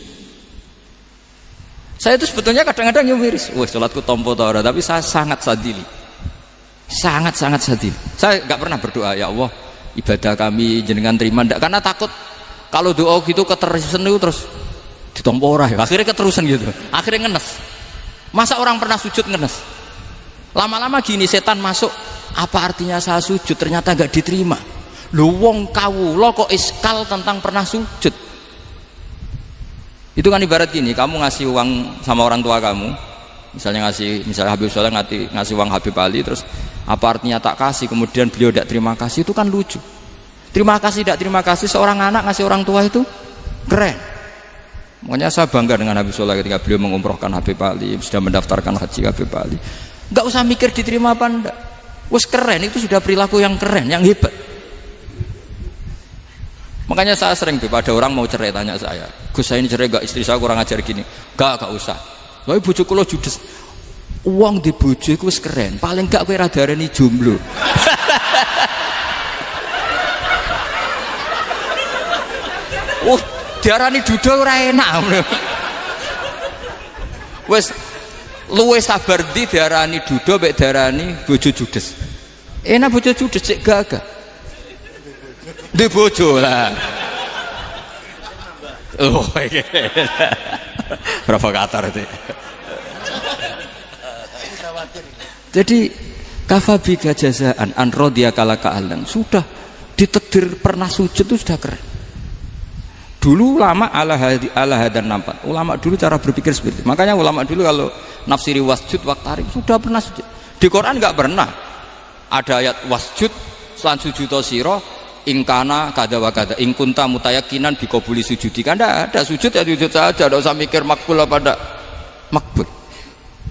Saya itu sebetulnya kadang-kadang nyuwiris wes sholatku tompo ta ora, tapi saya sangat sadili, sangat sadili. Saya nggak pernah berdoa ya Allah ibadah kami jenengan terima ndak, karena takut kalau doa gitu keterusan itu terus ditompo ora ya, akhirnya keterusan gitu, akhirnya ngenes. Masa orang pernah sujud ngenes? Lama-lama gini setan masuk Apa artinya saya sujud ternyata nggak diterima? Lu wong kawula kok iskal tentang pernah sujud. Itu kan ibarat gini, kamu ngasih uang sama orang tua kamu, misalnya Habib Soleh ngasih uang Habib Ali, terus apa artinya tak kasih, kemudian beliau tidak terima kasih, itu kan lucu. Terima kasih tidak terima kasih, seorang anak ngasih orang tua itu keren. Makanya saya bangga dengan Habib Soleh ketika beliau mengumrohkan Habib Ali, sudah mendaftarkan haji Habib Ali. Nggak usah mikir diterima apa enggak, wes keren, itu sudah perilaku yang keren, yang hebat. Makanya saya sering ada orang mau cerai tanya saya, Gus saya ini cerai gak, istri saya kurang ajar gini. Gak usah. Tapi bojo kula judes. Uang di bojo iku wis keren, paling gak kowe ra darani jomblo. Oh, diarani duda ora enak. Wis luwe sabar ndi diarani duda mek diarani bojo judes. Enak bojo judes cek gagah. Di bojo lah. Oh, provokator itu. Jadi kafabi jazaan an radhiya kalaka alan, sudah ditakdir pernah sujud itu sudah keren. Dulu ulama ala hadan nampak. Ulama dulu cara berpikir seperti itu. Makanya ulama dulu kalau nafsiri wasjud waqtarib sudah pernah sujud. Di Quran enggak pernah ada ayat wasjud lan sujudo sira ingkana kada wa kada ingkunta mutayakinan bikobuli sujudi. Kan ada sujud ya sujud saja, tidak usah mikir makbul apa tidak makbul.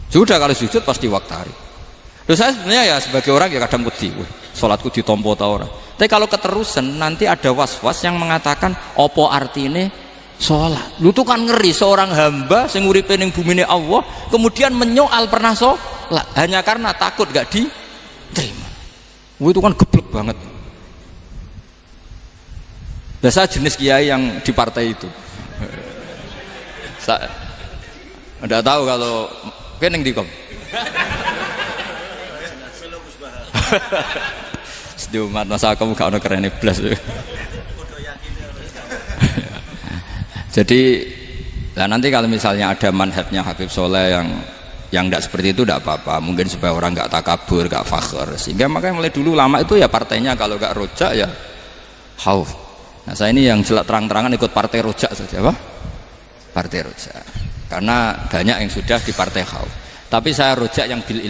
Sudah kalau sujud pasti waqtarib. Terus saya sebenarnya ya sebagai orang ya kadang wedi, sholatku ditompo ta ora. Tapi kalau keterusan nanti ada was-was yang mengatakan opo artine sholat. Lu tuh kan ngeri seorang hamba sing uripe ning bumine Allah kemudian menyoal pernah sholat hanya karena takut gak diterima. Itu kan geblek banget. Biasa jenis kiai yang di partai itu. Saya enggak tahu kalau keneng di kom. Sedumat masa kamu gak ada keren iblis. Jadi nanti kalau misalnya ada manhajnya Habib Soleh yang tidak seperti itu tidak apa-apa, mungkin supaya orang nggak takabur, nggak fakhr, sehingga makanya mulai dulu lama itu ya partainya kalau nggak rojak ya khauf. Nah saya ini yang jelas terang-terangan ikut partai rojak saja, apa? Partai rojak, karena banyak yang sudah di partai khauf. Tapi saya rojak yang bil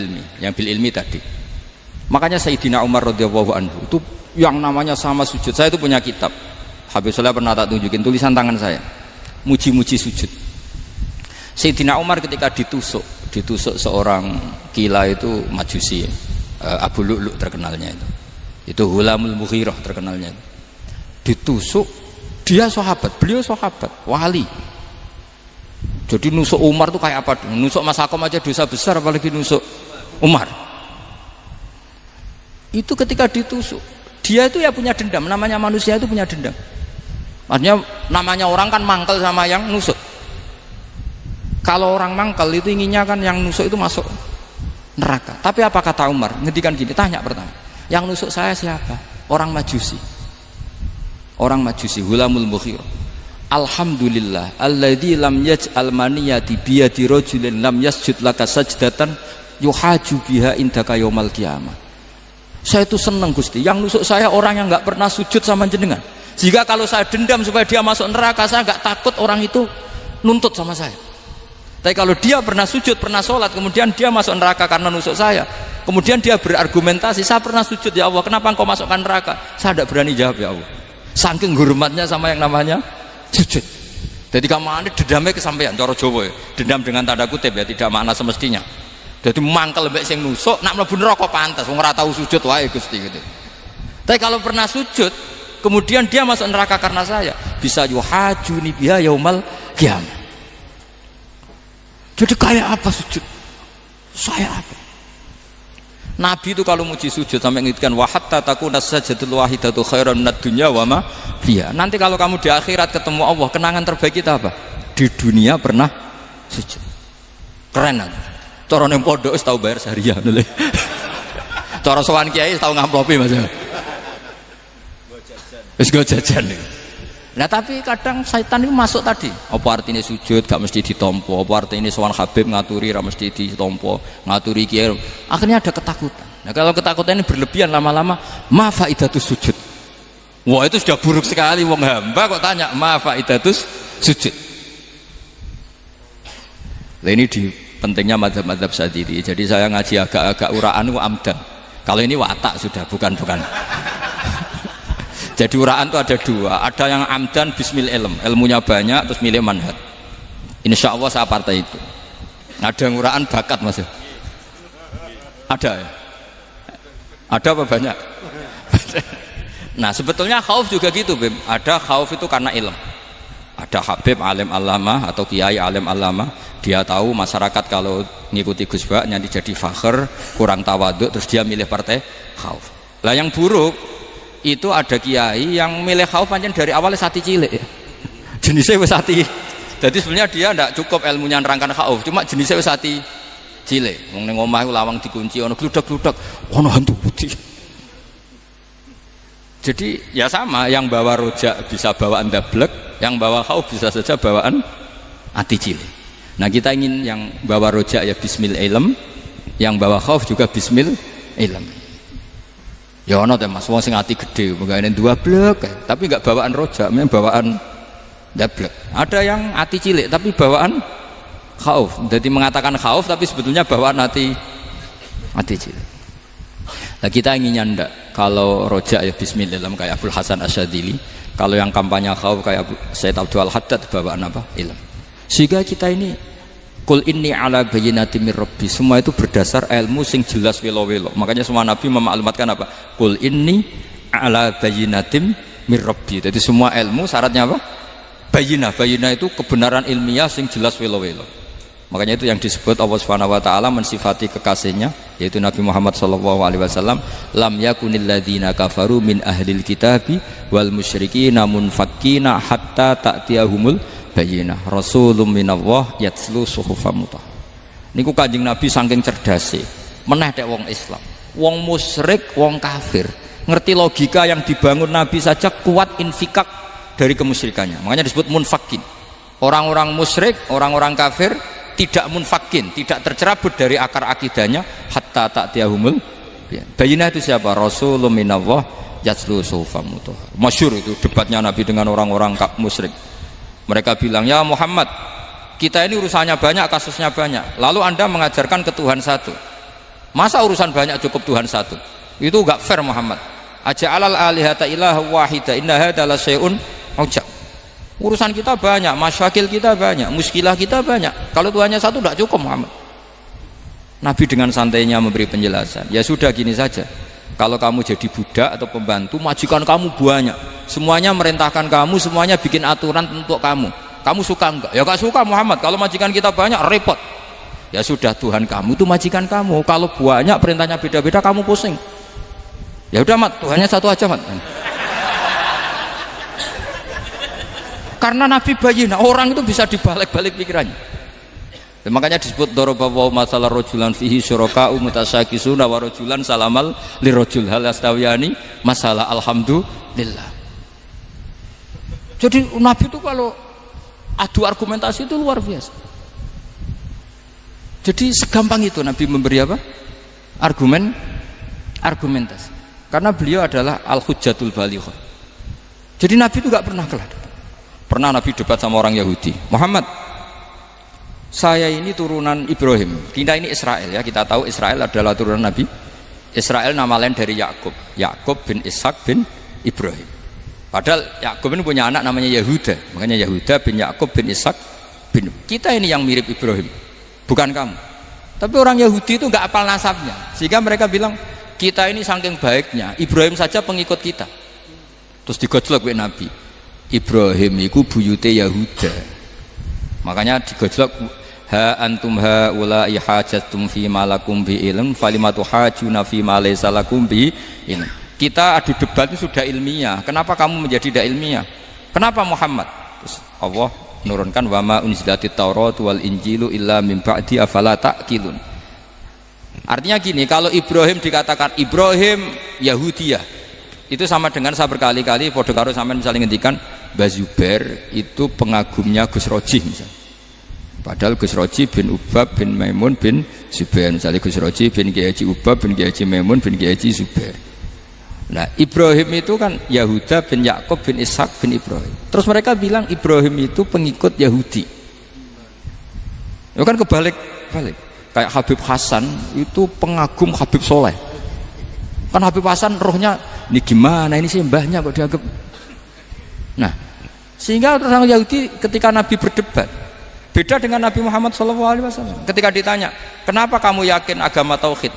ilmi tadi. Makanya Sayyidina Umar radhiyallahu anhu itu yang namanya sama sujud. Saya itu punya kitab. Habib Soleh pernah tak tunjukin tulisan tangan saya. Muji-muji sujud. Sayyidina Umar ketika ditusuk seorang gila itu Majusi, Abu Lu'lu' terkenalnya itu. Itu Hulamul Mughirah terkenalnya. Ditusuk, dia sahabat, beliau sahabat, wali. Jadi nusuk Umar tuh kayak apa? Nusuk Mas Hakom aja dosa besar, apalagi nusuk Umar. Itu ketika ditusuk, dia itu ya punya dendam. Namanya manusia itu punya dendam. Artinya namanya orang kan mangkel sama yang nusuk. Kalau orang mangkel itu inginnya kan yang nusuk itu masuk neraka. Tapi apa kata Umar? Ngendikan gini, tanya pertama, yang nusuk saya siapa? Orang Majusi. Orang Majusi, Hulamul Mughirah. Alhamdulillah alladzi lam yaj'al maniyati biyadi rajulin lam yasjud laka sajdatan yuhaju biha indaka yaumal qiyamah. Saya itu senang Gusti, yang nusuk saya orang yang nggak pernah sujud sama jenengan. Jika kalau saya dendam supaya dia masuk neraka, saya nggak takut orang itu nuntut sama saya. Tapi kalau dia pernah sujud, pernah sholat, kemudian dia masuk neraka karena nusuk saya, kemudian dia berargumentasi, saya pernah sujud ya Allah, kenapa engkau masukkan neraka? Saya tidak berani jawab ya Allah. Saking hormatnya sama yang namanya sujud. Jadi kamu dendamnya kesampaian, cara Jawa ya. Dendam dengan tanda kutip ya, tidak makna semestinya. Jadi mangkel mbek sing nusuk, nak mlebu neraka pantes, wong ora tau sujud wae Gusti gitu. Tapi kalau pernah sujud, kemudian dia masuk neraka karena saya, bisa yuhajuni biha yaumal qiyamah. Jadi kayak apa sujud? Saya apa? Nabi itu kalau muji sujud sampai ngingatkan wa hatta takuna sajdatul wahidatu khairan minad dunya wa ma fiha. Nanti kalau kamu di akhirat ketemu Allah, kenangan terbaik kita apa? Di dunia pernah sujud. Keren aja. Cara ning pondok wis tau bayar seharian lho. Cara sowan kiai tau ngamplopi Mas. Wis go jajan. Nah tapi kadang setan itu masuk tadi. Apa artinya sujud gak mesti ditompo, apa artinya sowan Habib ngaturi ra mesti ditompo, ngaturi kiai. Akhirnya ada ketakutan. Nah kalau ketakutan ini berlebihan lama-lama, ma faidatus sujud. Wah itu sudah buruk sekali, wong hamba kok tanya ma faidatus sujud. Nah ini di pentingnya mazhab-mazhab Syadzili. Jadi saya ngaji agak-agak uraan itu amdan. Kalau ini watak sudah, bukan. Jadi uraan itu ada dua, ada yang amdan bismil ilm, ilmunya banyak terus milih manhaj. Insya Allah saya partai itu. Ada yang uraan bakat mas. Ada ya? Ada apa banyak? Nah sebetulnya khauf juga gitu Bim. Ada khauf itu karena ilm. Ada habib alim alama atau kiai alim alama, dia tahu masyarakat kalau ngikuti Gus Bak nanti jadi fakhr, kurang tawaduk, terus dia milih partai khauf. Lah yang buruk itu ada kiai yang milih khauf pancen dari awalnya sati cilik ya. Jenisnya wis sati. Jadi sebenarnya dia tidak cukup ilmunya nerangkan khauf, cuma jenisnya wis sati cilik. Wong ning omah lawang dikunci ono gludak-gludak, ono hantu putih. Jadi ya sama, yang bawa rojak bisa bawaan dablek, yang bawa khauf bisa saja bawaan ati cilik. Nah kita ingin yang bawa rojak ya bismil ilm, yang bawa khauf juga bismil ilm. Ya ono teh Mas, wong sing ati gede, mengene dua blek, tapi enggak bawaan rojak, memang bawaan dablek. Ada yang ati cilik tapi bawaan khauf. Jadi mengatakan khauf tapi sebetulnya bawaan ati cilik. Nah kita inginnya ndak, kalau rojak ya bismillah kayak Abdul Hasan Asyadzili, kalau yang kampanye khauf kayak Sayyid Abdul Haddad bawaan apa? Ilm. Sehingga kita ini Qul inni ala bayyinatin mir rabbi, semua itu berdasar ilmu sing jelas welo-welo. Makanya semua nabi memaklumatkan apa? Qul inni ala bayyinatin mir rabbi. Jadi semua ilmu syaratnya apa? Bayyinah. Bayyinah itu kebenaran ilmiah sing jelas welo-welo. Makanya itu yang disebut Allah Subhanahu wa taala mensifati kekasihnya yaitu Nabi Muhammad sallallahu alaihi wasallam, lam yakunil ladzina kafaru min ahlil kitabi wal musyrikina munfakkina hatta ta'tiyahumul bayyinah rasulun minallah yatslu suhufan mutahharah. Niku Kanjeng Nabi saking cerdase meneh tek wong Islam, wong musyrik, wong kafir ngerti logika yang dibangun Nabi saja kuat infikak dari kemusyrikannya. Makanya disebut munfakin. Orang-orang musyrik, orang-orang kafir tidak munfakin, tidak tercerabut dari akar akidahnya hatta ta'tiyahumul bayyinah. Itu siapa? Rasulun minallah yatslu suhufan mutahharah. Masyhur itu debatnya Nabi dengan orang-orang musyrik. Mereka bilang, ya Muhammad, kita ini urusannya banyak, kasusnya banyak, lalu anda mengajarkan ke Tuhan satu, masa urusan banyak cukup Tuhan satu? Itu gak fair Muhammad. Aja'alal alihata ilaha wahida inna hadza la syai'un ujab. Urusan kita banyak, masyakil kita banyak, muskilah kita banyak, kalau Tuhannya satu gak cukup Muhammad. Nabi dengan santainya memberi penjelasan, ya sudah gini saja, kalau kamu jadi budak atau pembantu, majikan kamu banyak, semuanya merintahkan kamu, semuanya bikin aturan untuk kamu suka enggak? Ya gak suka Muhammad, kalau majikan kita banyak repot. Ya sudah, Tuhan kamu itu majikan kamu, kalau banyak perintahnya beda-beda kamu pusing. Ya udah Mat, Tuhannya satu aja Mat. Karena Nabi bayyinah, orang itu bisa dibalik-balik pikirannya. Dan makanya disebut daraballahu masalah rajulan fihi syuraka'u mutasyakisuna wa rajulan salamal lirajul hal astawiyani masalah alhamdulillah. Jadi Nabi itu kalau adu argumentasi itu luar biasa. Jadi segampang itu Nabi memberi apa? Argumentasi. Karena beliau adalah al-hujjatul balighah. Jadi Nabi itu gak pernah kalah. Pernah Nabi debat sama orang Yahudi, Muhammad, saya ini turunan Ibrahim, kita ini Israel ya, kita tahu Israel adalah turunan Nabi Israel, nama lain dari Yakub, Yakub bin Ishak bin Ibrahim. Padahal Yakub ini punya anak namanya Yahuda, makanya Yahuda bin Yakub bin Ishak bin. Kita ini yang mirip Ibrahim, bukan kamu. Tapi orang Yahudi itu nggak apal nasabnya, sehingga mereka bilang kita ini saking baiknya Ibrahim saja pengikut kita. Terus digojlok oleh Nabi, Ibrahim itu buyute Yahuda, makanya digojlok, ha antum ha ulai hajatum fi malakum bi ilm falimatu hajuna fi ma laysa lakum bi ilm. Kita adu debat itu sudah ilmiah, kenapa kamu menjadi tidak ilmiah? Kenapa Muhammad? Terus Allah menurunkan wa ma unzilatit taurat wal injilu illa min ba'di afala ta'qilun. Artinya gini, kalau Ibrahim dikatakan Ibrahim Yahudiyah, itu sama dengan saya berkali-kali podo karo sampean misalnya ngendikan Mbah Zubair itu pengagumnya Gus Roji misalnya. Padahal Gus Roji bin Ubab bin Maimun bin Zubair. Misalnya Gus Roji bin Kiai Haji Ubab bin Kiai Haji Maimun bin Kiai Haji Zubair. Nah Ibrahim itu kan Yahuda bin Yakub bin Ishak bin Ibrahim. Terus mereka bilang Ibrahim itu pengikut Yahudi. Itu kan kebalik. Kayak Habib Hasan itu pengagum Habib Soleh. Kan Habib Hasan rohnya ini gimana ini sih mbahnya kok dianggap. Nah sehingga orang Yahudi ketika Nabi berdebat beda dengan Nabi Muhammad SAW. Ketika ditanya kenapa kamu yakin agama tauhid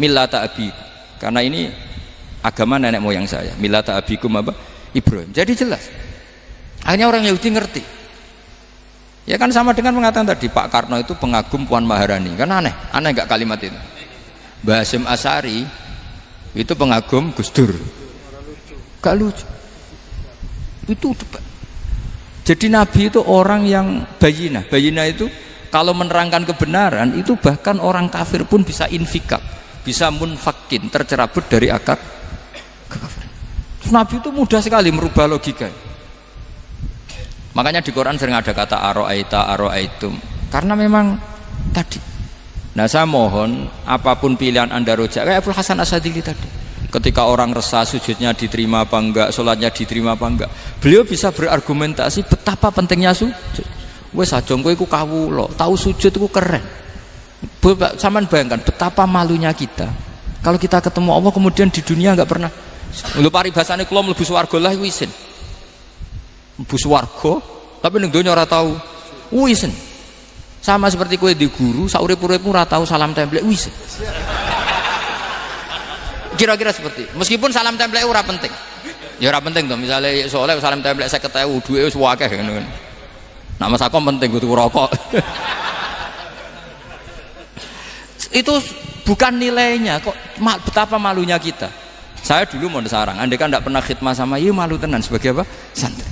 millata abi, karena ini agama nenek moyang saya, millata abikum apa? Ibrahim. Jadi jelas akhirnya orang Yahudi ngerti. Ya kan sama dengan mengatakan tadi Pak Karno itu pengagum Puan Maharani. Kan aneh enggak kalimat itu? Mbah Hasyim Asy'ari itu pengagum Gus Dur. Gak lucu. Itu debat. Jadi Nabi itu orang yang bayinah. Bayinah itu kalau menerangkan kebenaran itu bahkan orang kafir pun bisa infikak, bisa munfakin, tercerabut dari akar kekafiran. Nabi itu mudah sekali merubah logika. Makanya di Quran sering ada kata aro'aitum, karena memang tadi. Nah saya mohon apapun pilihan anda rojak kayak Abdul Hasan Asadili tadi, ketika orang resah sujudnya diterima apa enggak, sholatnya diterima apa enggak, beliau bisa berargumentasi betapa pentingnya sujud. Wes aja kowe iku kawula, tahu sujud iku keren. Saman bayangkan betapa malunya kita kalau kita ketemu Allah kemudian di dunia enggak pernah. Lho paribasane kula mlebu swarga lah iku isin. Mlebu swarga tapi ning donya ora tahu. Isin. Sama seperti kowe di guru saurip-uripmu ora tahu salam templek isin. Kira-kira seperti meskipun salam templek ora penting ya ora penting tuh, misalnya soalnya salam templek 50.000 duwe wis akeh ngono kan. Nah Mas Akom penting kudu rokok. Itu bukan nilainya kok, betapa malunya kita. Saya dulu mau sarang, andai kan tidak pernah khidmah sama iya malu tenan sebagai apa? Santri.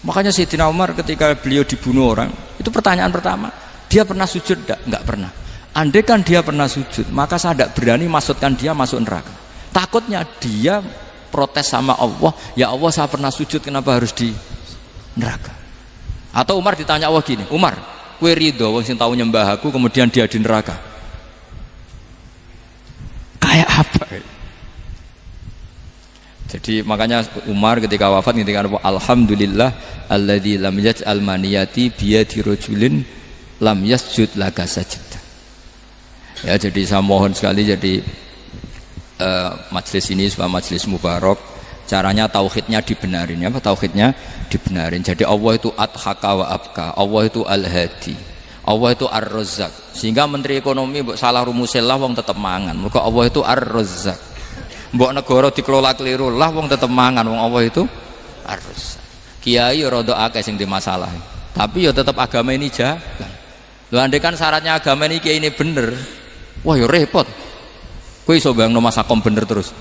Makanya Sayyidina Umar ketika beliau dibunuh orang, itu pertanyaan pertama, dia pernah sujud enggak? Enggak pernah. Andai kan dia pernah sujud, maka saya tidak berani masukkan dia masuk neraka. Takutnya dia protes sama Allah, ya Allah saya pernah sujud kenapa harus di neraka? Atau Umar ditanya Allah gini, Umar, kue ridho wong sing tahu nyembah aku kemudian dia di neraka? Kayak apa? Jadi makanya Umar ketika wafat ketika alhamdulillah alladzi lam yaj'al maniyati biyadi rajulin lam yasjud laka sajda. Ya jadi saya mohon sekali jadi majelis ini sebuah majelis mubarak, caranya tauhidnya dibenarin ya, tauhidnya dibenarin. Jadi Allah itu adhaka wa abka, Allah itu al-hadi, Allah itu ar-razzaq. Sehingga menteri ekonomi mbok salah rumusillah wong tetep mangan. Mergo Allah itu ar-razzaq. Mbok negara dikelola keliru lah wong tetep mangan, wong Allah itu ar-razzaq. Kiai rada akeh sing di masalah. Tapi ya tetep agama ini jalan. Lho andai kan syaratnya agama ini kiai ini bener, wah ya repot. Kowe iso bayangno Mas Akom bener terus.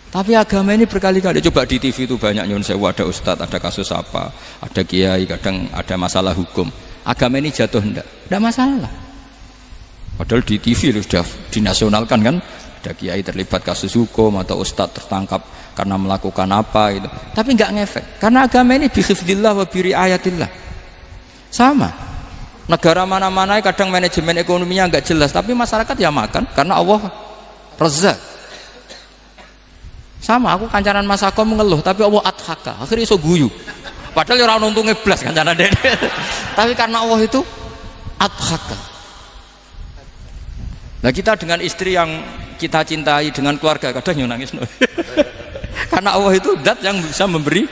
Tapi agama ini berkali-kali coba di TV itu banyak nyun sewu, ada ustadz, ada kasus apa, ada kiai, kadang ada masalah hukum. Agama ini jatuh enggak masalah. Padahal di TV itu sudah dinasionalkan kan, ada kiai terlibat kasus hukum atau ustadz tertangkap karena melakukan apa itu. Tapi enggak ngefek karena agama ini bihifdillah wa biriayatillah. Sama. Negara mana-mana kadang manajemen ekonominya enggak jelas, tapi masyarakat ya makan karena Allah Razzaq. Sama aku kancanan Mas Akom mengeluh tapi Allah adhaka, akhirnya iso guyu. Padahal orang untungnya blas kancanan dede. Tapi karena Allah itu adhaka. Nah kita dengan istri yang kita cintai, dengan keluarga kadang yang nangis. Karena Allah itu zat yang bisa memberi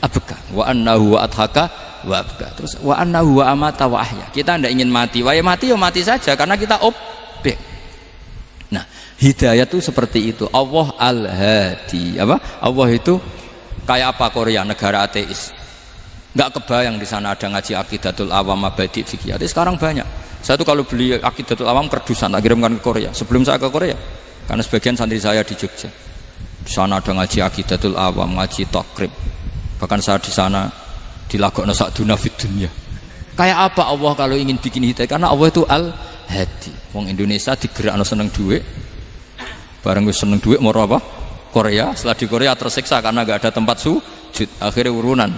abka. Wa annahu wa adhaka wa abka. Terus wa annahu wa amata wa ahya. Kita tidak ingin mati. Wah ya mati saja karena kita objek. Nah, hidayah itu seperti itu. Allah al-hadi. Apa? Allah itu kayak apa Korea, negara ateis. Enggak kebayang di sana ada ngaji Aqidatul Awam Mabadi Fikih. Sekarang banyak. Saya tuh kalau beli Aqidatul Awam kerdusan tak kirimkan ke Korea. Sebelum saya ke Korea, karena sebagian santri saya di Jogja. Di sana ada ngaji Aqidatul Awam, ngaji Takrib. Bahkan saya di sana dilakokno sakduna fid dunya. Kayak apa Allah kalau ingin bikin hidayah? Karena Allah itu al-hadi. Wong Indonesia digerakno seneng duit. Bareng wis seneng duit mau apa? Korea. Setelah di Korea tersiksa karena enggak ada tempat sujud. Akhirnya urunan.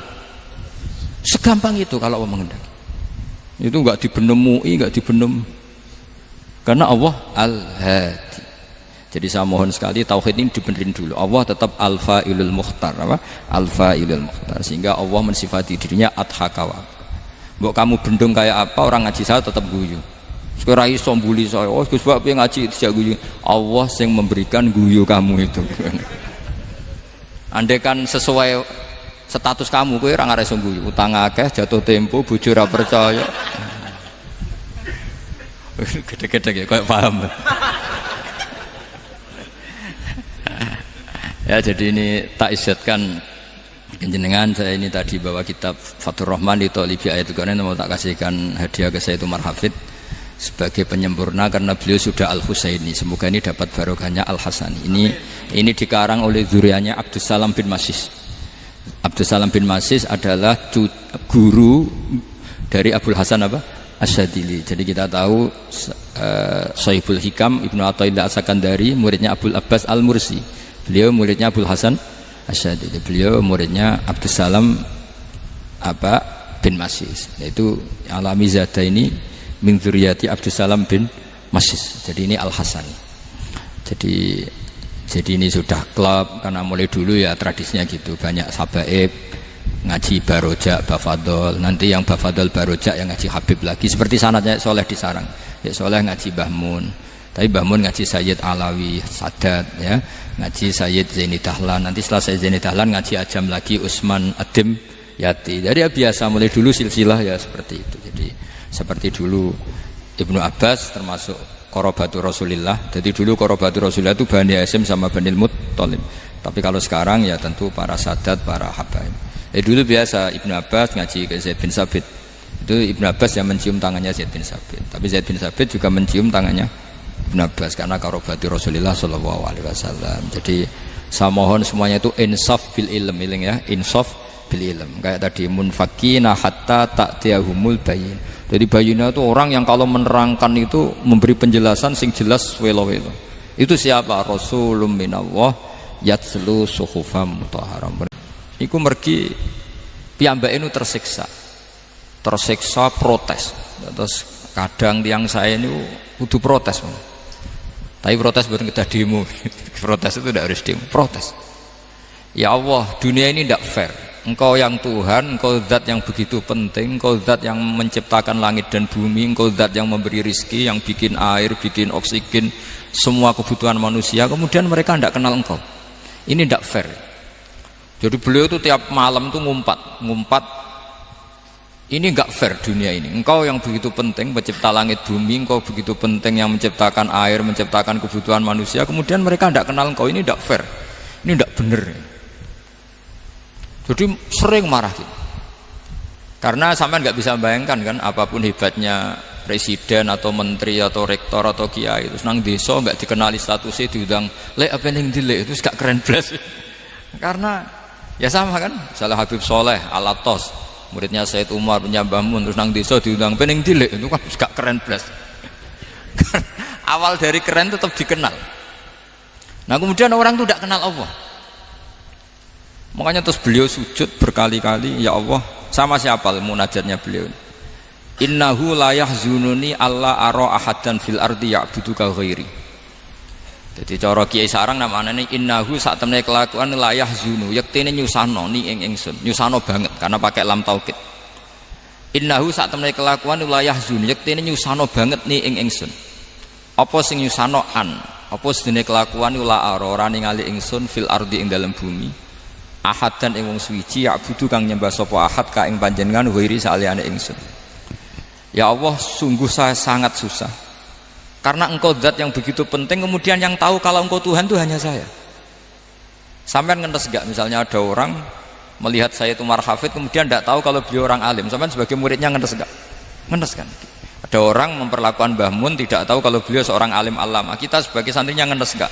Segampang itu kalau Allah mengendaki. Itu enggak dibenem MUI, enggak dibenem Karena Allah Al-Hadi. Jadi saya mohon sekali tauhid ini dibenerin dulu. Allah tetap Al-Fa'ilul Mukhtar, apa? Al-Fa'ilul Mukhtar. Sehingga Allah mensifati dirinya Adhakawa. Mbok kamu bendung kayak apa, orang ngaji saya tetap guyu. Sekarang iso mbuli saya, oh Gus Bak piye ngaji tidak guyu. Allah yang memberikan guyu kamu itu. Andai kan sesuai status kamu, kowe ora ngarep guyu. Utang akeh, jatuh tempo, bojo ora percaya. Gede-gede ya, kayak paham. Ya, jadi ini tak isyatkan jenengan. Saya ini tadi bawa kitab Fathur Rahman di Thalibi Ayatul Quran, mau tak kasihkan hadiah ke saya itu Marhafid sebagai penyempurna karena beliau sudah Al-Husaini. Semoga ini dapat barokahnya Al-Hasani. Ini dikarang oleh zurianya Abdus Salam bin Masis. Abdus Salam bin Masis adalah guru dari Abul Hasan apa? Asyadili. Jadi kita tahu Sahibul Hikam Ibnu Athaillah As-Sakandari muridnya Abul Abbas Al-Mursi. Beliau muridnya Abul Hasan Asyadili. Beliau muridnya Abdus Salam bin Masis. Yaitu Alami Zada ini min dzurriyyati Abdus Salam bin Masis. Jadi ini Al-Hasani. Jadi ini sudah klub karena mulai dulu ya tradisinya gitu. Banyak sabaib ngaji barojak, bafadol. Nanti yang bafadol barojak yang ngaji Habib lagi. Seperti sanadnya Soleh di Sarang. Ya Soleh ngaji Mbah Mun. Tapi Mbah Mun ngaji Sayyid Alawi Sadat ya. Ngaji Sayyid Zaini Dahlan. Nanti setelah Sayyid Zaini Dahlan ngaji Ajam lagi Usman Adim Yati. Jadi ya biasa mulai dulu silsilah ya seperti itu. Jadi seperti dulu Ibnu Abbas termasuk Qorobatul Rasulillah. Jadi dulu Qorobatul Rasulillah itu Bani Hasyim sama Bani Muttalib. Tapi kalau sekarang ya tentu para sadat, para habaib. Dulu biasa Ibnu Abbas ngaji ke Zaid bin Sabit. Itu Ibnu Abbas yang mencium tangannya Zaid bin Sabit. Tapi Zaid bin Sabit juga mencium tangannya Ibnu Abbas karena Qorobatul Rasulillah sallallahu alaihi wasallam. Jadi saya mohon semuanya itu insaf bil ilm, ya, insaf bil ilm. Kayak tadi munfakina hatta ta'tiyahumul bayin. Jadi bayina itu orang yang kalau menerangkan itu memberi penjelasan sing jelas welo-welo. Itu siapa? Rasulun minallah yatslu suhufam mutahharam. Iku mergi piyambake nu tersiksa protes. Terus kadang tiang saya ini kudu protes. Tapi protes bukan kita demo. Protes itu tidak harus demo, protes. Ya Allah, dunia ini tidak fair. Engkau yang Tuhan, engkau zat yang begitu penting, engkau zat yang menciptakan langit dan bumi, engkau zat yang memberi rizki, yang bikin air, bikin oksigen, semua kebutuhan manusia, kemudian mereka tidak kenal engkau. Ini tidak fair. Jadi beliau itu tiap malam itu ngumpat. Ini enggak fair dunia ini. Engkau yang begitu penting pencipta langit bumi, engkau begitu penting yang menciptakan air, menciptakan kebutuhan manusia, kemudian mereka tidak kenal engkau. Ini tidak fair. Ini tidak benar. Jadi sering marah gitu. Karena sampean nggak bisa bayangkan kan, apapun hebatnya presiden atau menteri atau rektor atau kiai terus nang desa nggak dikenali statusnya, diundang lek apa yang dilek itu gak keren blas. Karena ya sama kan, salah Habib Soleh Alatos muridnya Said Umar punya Mbah Mun terus nang desa diundang pening dilek itu kan gak keren blas. Awal dari keren tetap dikenal. Nah kemudian orang itu tidak kenal Allah. Makanya terus beliau sujud berkali-kali, ya Allah, sama siapa munajatnya beliau. Innahu la yahzununi alla ara ahadan fil ardi ya'buduka ghairi. Jadi cara Kiai Sarang namanya ini innahu sak temene kelakuan la yahzunu, yektene nyusano ni ing ingsun, nyusano banget karena pakai lam taukid. Innahu sak temene kelakuan la yahzunu, yektene nyusano banget ni ing ingsun. Apa sing nyusano an? Apa sedene kelakuan la ara ora ningali ingsun fil ardi ing dalam bumi. Ahad dan ing wong suci ya'budu kang nyembah sapa ahad ka ing panjenengan wiri saliyane ingsun. Ya Allah, sungguh saya sangat susah. Karena engkau zat yang begitu penting, kemudian yang tahu kalau engkau Tuhan itu hanya saya. Sampean ngenes gak misalnya ada orang melihat saya itu Marhafid kemudian tidak tahu kalau beliau orang alim. Sampean sebagai muridnya ngenes gak? Ngenes kan? Ada orang memperlakukan Mbah Mun tidak tahu kalau beliau seorang alim alama. Kita sebagai santrinya ngenes gak?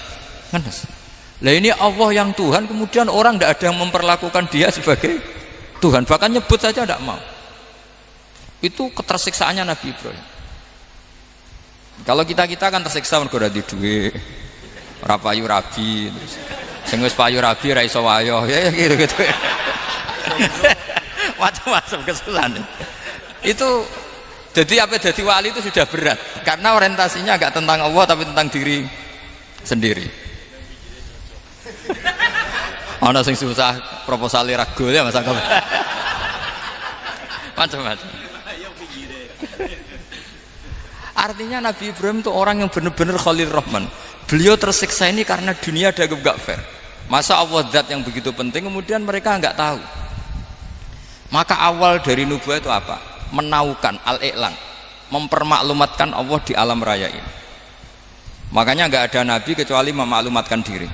Ngenes. Lah ini Allah yang Tuhan, kemudian orang tidak ada yang memperlakukan dia sebagai Tuhan, bahkan nyebut saja tidak mau. Itu ketersiksaannya Nabi Ibrahim. Kalau kita kan tersiksa mergo di duwe, ora payu rabi, terus sing wis payu rabi ra iso wayo, ya gitu. Macam-macam kesalahan. Itu Jadi apa jadi wali itu sudah berat karena orientasinya agak tentang Allah tapi tentang diri sendiri. Ana sing susah proposal ragu ya Mas Angga. Macam-macam. Artinya Nabi Ibrahim itu orang yang benar-benar Khalil Rahman. Beliau tersiksa ini karena dunia dianggap gak fair. Masa Allah zat yang begitu penting kemudian mereka nggak tahu. Maka awal dari nubuah itu apa? Menaukan al-i'lan, mempermaklumatkan Allah di alam raya ini. Makanya nggak ada nabi kecuali memaklumatkan diri.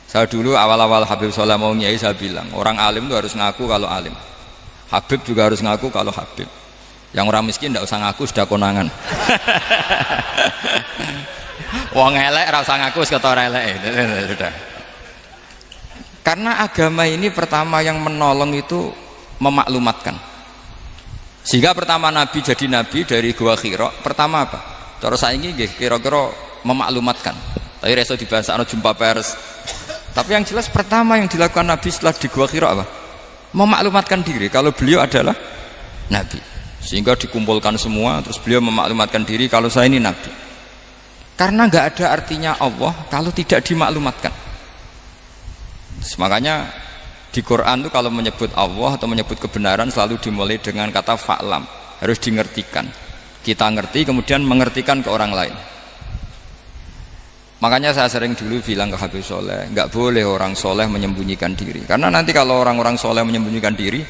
Saya dulu awal-awal Habib Soleh mau nyai saya bilang orang alim itu harus ngaku kalau alim. Habib juga harus ngaku kalau Habib. Yang orang miskin tidak usah ngaku sudah konangan. Wong elek ora usah ngaku kata ora elek. Sudah. Karena agama ini pertama yang menolong itu memaklumatkan. Sehingga pertama Nabi jadi Nabi dari Gua Hira, pertama apa? Cara saiki nggih kira-kira memaklumatkan. Tapi reso dibahasakno jumpa pers. Tapi yang jelas pertama yang dilakukan Nabi setelah di Gua Hira apa? Memaklumatkan diri kalau beliau adalah Nabi. Sehingga dikumpulkan semua terus beliau memaklumatkan diri kalau saya ini Nabi. Karena nggak ada artinya Allah kalau tidak dimaklumatkan. Makanya di Quran itu kalau menyebut Allah atau menyebut kebenaran selalu dimulai dengan kata fa'lam, harus dingertikan. Kita ngerti kemudian mengertikan ke orang lain. Makanya saya sering dulu bilang ke Habib Soleh, nggak boleh orang soleh menyembunyikan diri. Karena nanti kalau orang-orang soleh menyembunyikan diri,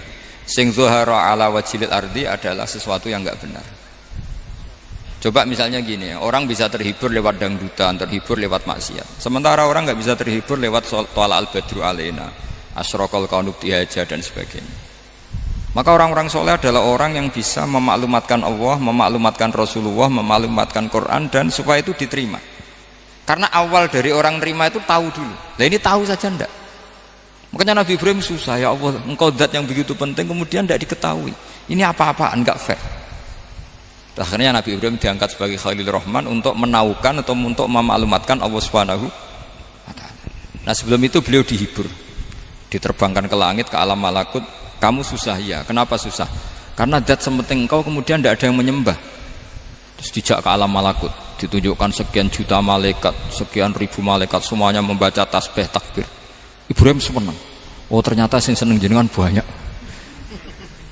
sing zuhara ala wajhil ardi adalah sesuatu yang nggak benar. Coba misalnya gini, orang bisa terhibur lewat dangdutan, terhibur lewat maksiat. Sementara orang nggak bisa terhibur lewat Thala al-Badru alaina, Asyraqal kaunu bihaja dan sebagainya. Maka orang-orang soleh adalah orang yang bisa memaklumatkan Allah, memaklumatkan Rasulullah, memaklumatkan Quran dan supaya itu diterima. Karena awal dari orang terima itu tahu dulu. Nah ini tahu saja ndak. Makanya Nabi Ibrahim susah, ya Allah, engkau zat yang begitu penting kemudian tidak diketahui. Ini apa-apaan, enggak fair. Akhirnya Nabi Ibrahim diangkat sebagai Khalil Rahman untuk menaukan atau untuk memaklumatkan Allah Subhanahu wa ta'ala. Nah sebelum itu beliau dihibur, diterbangkan ke langit, ke alam malakut. Kamu susah ya, kenapa susah? Karena zat sementing engkau kemudian tidak ada yang menyembah. Terus dijak ke alam malakut, ditunjukkan sekian juta malaikat, sekian ribu malaikat, semuanya membaca tasbih takbir. Ibrahim senang. Oh ternyata yang seneng jenengan banyak.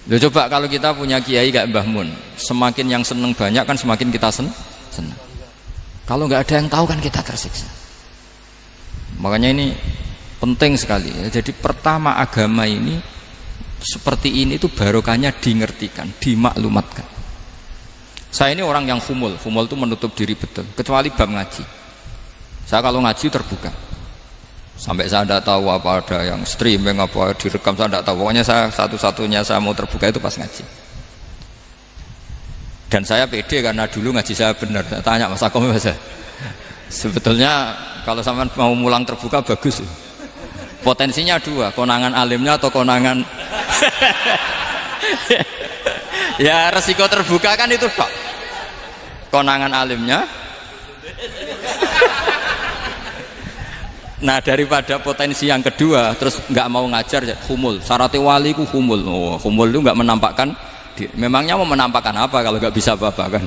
Loh, coba kalau kita punya kiai kayak Mbah Mun, semakin yang seneng banyak kan semakin kita seneng. Kalau nggak ada yang tahu kan kita tersiksa. Makanya ini penting sekali ya. Jadi pertama agama ini seperti ini itu barokahnya dingertikan, dimaklumatkan. Saya ini orang yang humul itu menutup diri betul, kecuali bab ngaji. Saya kalau ngaji terbuka. Sampai saya tidak tahu apa ada yang streaming apa direkam, saya tidak tahu. Pokoknya saya satu-satunya saya mau terbuka itu pas ngaji. Dan saya pede karena dulu ngaji saya benar. Saya tanya Mas Akom, sebetulnya kalau sampean mau mulang terbuka bagus. Potensinya dua, konangan alimnya atau konangan. Ya resiko terbuka kan itu Pak. Konangan alimnya. Nah daripada potensi yang kedua terus nggak mau ngajar ya humul. Syaratnya wali ku humul. Oh, humul itu nggak menampakkan. Memangnya mau menampakkan apa kalau nggak bisa apa-apa kan?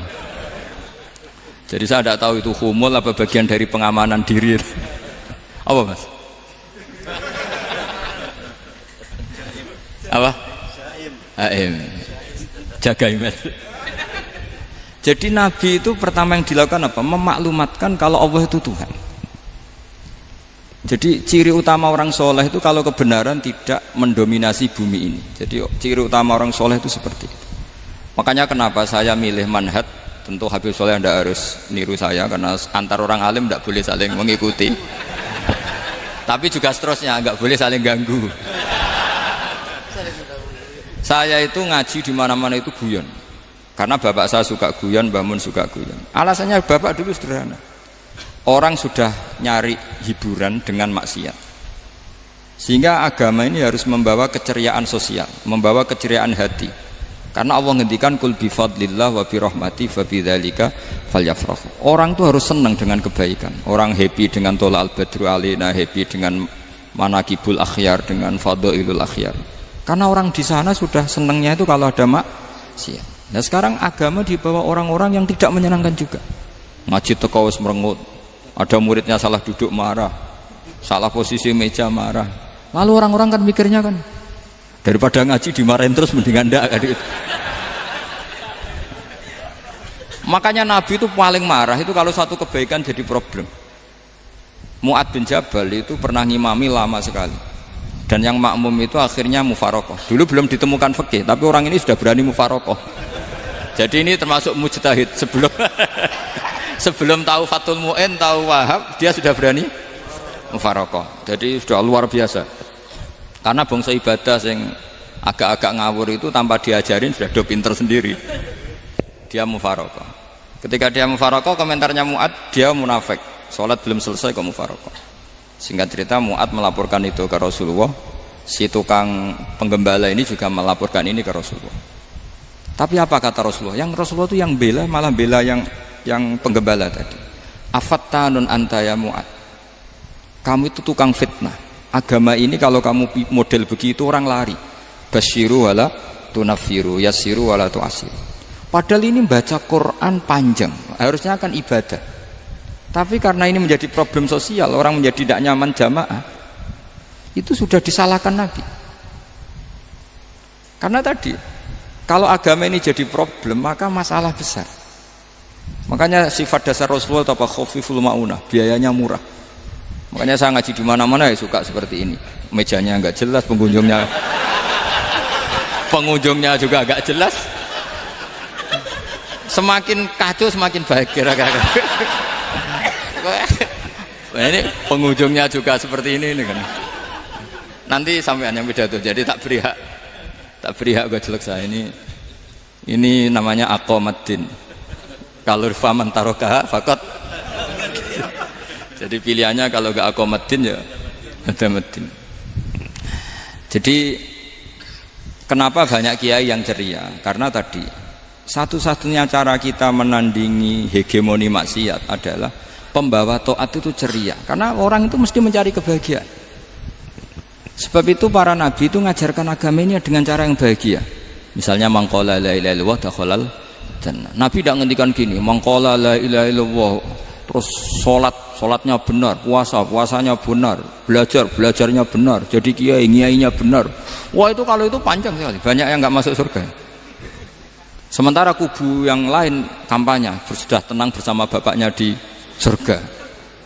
Jadi saya tidak tahu itu humul apa bagian dari pengamanan diri. Apa Mas? Apa? Aim. Jaga iman. Jadi Nabi itu pertama yang dilakukan apa? Memaklumatkan kalau Allah itu Tuhan. Jadi ciri utama orang soleh itu kalau kebenaran tidak mendominasi bumi ini. Jadi ciri utama orang soleh itu seperti itu. Makanya kenapa saya milih manhaj. Tentu Habib Soleh tidak harus niru saya karena antar orang alim tidak boleh saling mengikuti. Tapi juga seterusnya nggak boleh saling ganggu. Saya itu ngaji di mana-mana itu guyon. Karena bapak saya suka guyon, Mbah Mun suka guyon. Alasannya bapak dulu sederhana. Orang sudah nyari hiburan dengan maksiat. Sehingga agama ini harus membawa keceriaan sosial, membawa keceriaan hati. Karena Allah ngendikan kul bi fadlillah wa bi rahmati fa bidzalika falyafrahu. Orang tuh harus senang dengan kebaikan. Orang happy dengan Thala al-Badru alaina, happy dengan manaqibul akhyar, dengan fadhailul akhyar. Karena orang di sana sudah senangnya itu kalau ada maksiat. Nah sekarang agama dibawa orang-orang yang tidak menyenangkan juga. Ngaji teko wis merengut, ada muridnya salah duduk marah, salah posisi meja marah. Lalu orang-orang kan mikirnya kan, daripada ngaji dimarahin terus mendingan ndak kan gitu. Makanya Nabi itu paling marah itu kalau satu kebaikan jadi problem. Mu'ad bin Jabal itu pernah ngimami lama sekali, dan yang makmum itu akhirnya mufarokoh. Dulu belum ditemukan fikih, tapi orang ini sudah berani mufarokoh. Jadi ini termasuk mujtahid. Sebelum tahu Fathul Mu'in, tahu Wahab, dia sudah berani mufarokoh. Jadi sudah luar biasa. Karena bangsa ibadah yang agak-agak ngawur itu tanpa diajarin sudah do pinter sendiri. Dia mufarokoh. Ketika dia mufarokoh, komentarnya Mu'ad, dia munafik. Sholat belum selesai kok mufarokoh. Singkat cerita Mu'ad melaporkan itu ke Rasulullah. Si tukang penggembala ini juga melaporkan ini ke Rasulullah. Tapi apa kata Rasulullah? Yang Rasulullah itu yang bela, malah bela yang penggembala tadi. Afattanun anta ya Mu'ad, kamu itu tukang fitnah. Agama ini kalau kamu model begitu orang lari. Basyiru wala tunafiru, yassiru wala tu'asiru. Padahal ini baca Quran panjang, harusnya akan ibadah. Tapi karena ini menjadi problem sosial, orang menjadi tidak nyaman jamaah, itu sudah disalahkan Nabi. Karena tadi, kalau agama ini jadi problem, maka masalah besar. Makanya sifat dasar Rasulullah apa khafiful maunah, biayanya murah. Makanya saya ngaji di mana-mana ya suka seperti ini. Mejanya enggak jelas, pengunjungnya juga enggak jelas. Semakin kacau semakin baik kira-kira. Ini pengunjungnya juga seperti ini kan. Nanti sampean yang pidato, jadi tak beri hak gue jelek saya ini namanya aqomaddin. Kalau faman tarokaha fakot. Jadi pilihannya kalau gak aqomaddin ya ada medin. Jadi kenapa banyak kiai yang ceria? Karena tadi satu-satunya cara kita menandingi hegemoni maksiat adalah pembawa taat itu ceria, karena orang itu mesti mencari kebahagiaan. Sebab itu para nabi itu mengajarkan agama ini dengan cara yang bahagia. Misalnya mangqala la ilaha illallah dakhalal jannah. Nabi tidak ngendikan gini, mangqala la ilaha illallah terus salatnya benar, puasanya benar, belajarnya benar, jadi kiainya benar. Wah itu kalau itu panjang sekali, banyak yang enggak masuk surga. Sementara kubu yang lain kampanye sudah tenang bersama bapaknya di surga.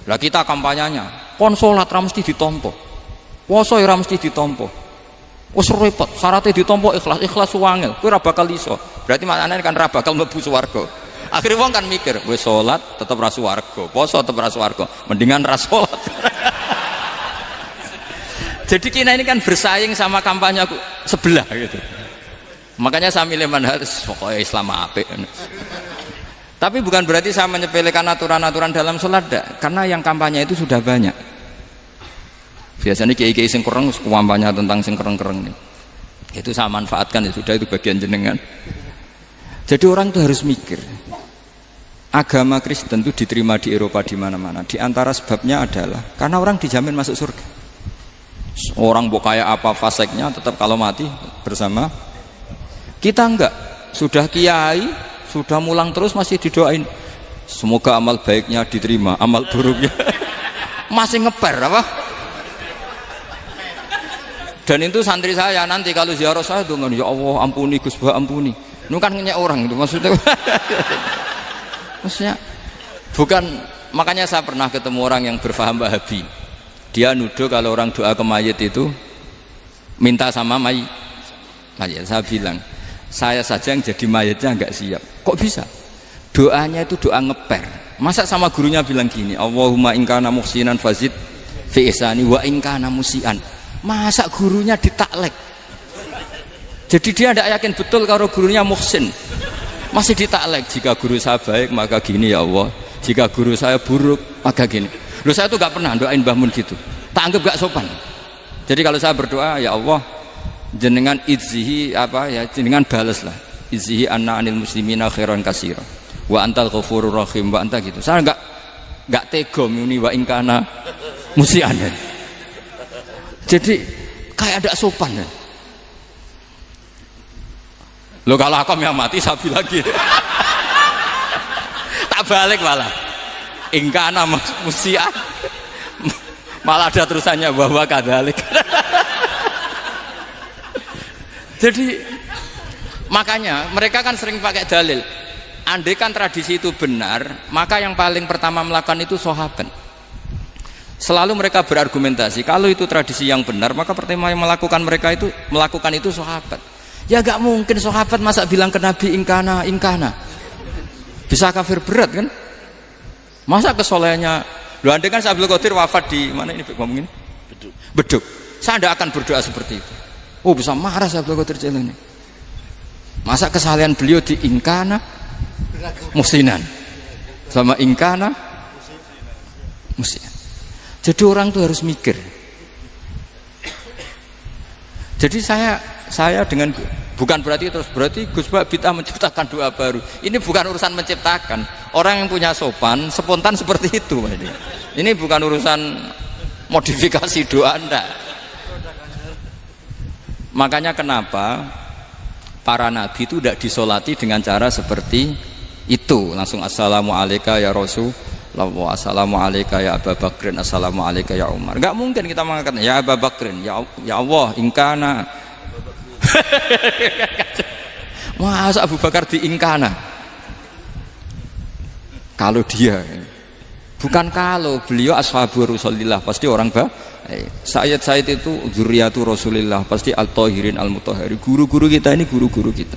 Lah kita kampanyanya kon salat ra mesti ditampa, puasa ra mesti ditampa, wis repot syaratnya ditampa ikhlas wangel kowe ra bakal iso, berarti maknane kan ra bakal mlebu swarga. Akhirnya wong kan mikir wis salat tetep ra swarga, puasa tetep ra swarga, mendingan ra salat. Jadi kita ini kan bersaing sama kampanye sebelah gitu. Makanya saya milih manhaj pokoknya Islam apik. Tapi bukan berarti saya menyepelekan aturan-aturan dalam sholat, karena yang kampanye itu sudah banyak. Biasanya kiai-kiai sing kereng kampanye tentang sing kereng-kereng nih. Itu saya manfaatkan, ya sudah, itu bagian jenengan. Jadi orang itu harus mikir. Agama Kristen itu diterima di Eropa di mana-mana. Di antara sebabnya adalah karena orang dijamin masuk surga. Orang kayak apa faseknya tetap kalau mati bersama. Kita enggak, sudah kiai, sudah mulang terus masih didoain semoga amal baiknya diterima, amal buruknya masih ngeper apa. Dan itu santri saya nanti kalau ziarah saya tuh ya Allah ampuni Gus Bah ampuni, itu kan ngenyek orang itu maksudnya. Maksudnya bukan, makanya saya pernah ketemu orang yang berfaham Wahabi, dia nuduh kalau orang doa ke mayit itu minta sama mayit. Saya bilang saya saja yang jadi mayatnya enggak siap. Kok bisa? Doanya itu doa ngeper. Masa sama gurunya bilang gini, Allahumma in kana muhsinan fazid fi ihsani wa in kana musian. Masa gurunya ditaklek? Jadi dia tidak yakin betul kalau gurunya muhsin. Masih ditaklek, jika guru saya baik maka gini ya Allah, jika guru saya buruk maka gini. Loh saya tuh gak pernah doain Mbah Mun gitu. Tak anggap gak sopan. Jadi kalau saya berdoa ya Allah jenengan izzihi apa ya, jenengan balas lah izzihi anna anil muslimina khairan katsira wa antal ghafurur rahim wa anta gitu. Saya enggak tega muni wa in kana musian. Jadi kayak ada sopan ya. Loh kalau Akom yang mati sapi lagi. Tak balik malah. Ingkana musian. Malah ada terusannya bahwa kadalik. Jadi makanya mereka kan sering pakai dalil. Andai kan tradisi itu benar, maka yang paling pertama melakukan itu sahabat. Selalu mereka berargumentasi, kalau itu tradisi yang benar, maka pertama yang melakukan itu sahabat. Ya gak mungkin sahabat masa bilang ke Nabi ingkana. Bisa kafir berat kan? Masa kesolehannya? Loh, andai kan Abdul Qadir wafat di mana ini ngomong ini? Beduk. Saya tidak akan berdoa seperti itu. Oh, bisa marah Abdul Qadir Jailani. Masa kesalahan beliau di ingkana musinan sama ingkana musinan. Jadi orang tuh harus mikir. Jadi saya dengan bukan berarti Gus Bak bid'ah menciptakan doa baru. Ini bukan urusan menciptakan. Orang yang punya sopan spontan seperti itu. Ini bukan urusan modifikasi doa Anda. Makanya kenapa para nabi itu tidak disolati dengan cara seperti itu, langsung assalamualaikum ya Rasulullah, assalamualaikum ya Abu Bakrin, assalamualaikum ya Umar. Enggak mungkin kita mengatakan ya Abu Bakrin, ya Allah ingkana. Masa Abu Bakar di ingkana? Kalau dia bukan kalau beliau ashabu Rasulillah, pasti orang Sayyid itu dzurriyyatu Rasulillah, pasti al-tahirin al-mutahhari. Guru-guru kita ini guru-guru kita.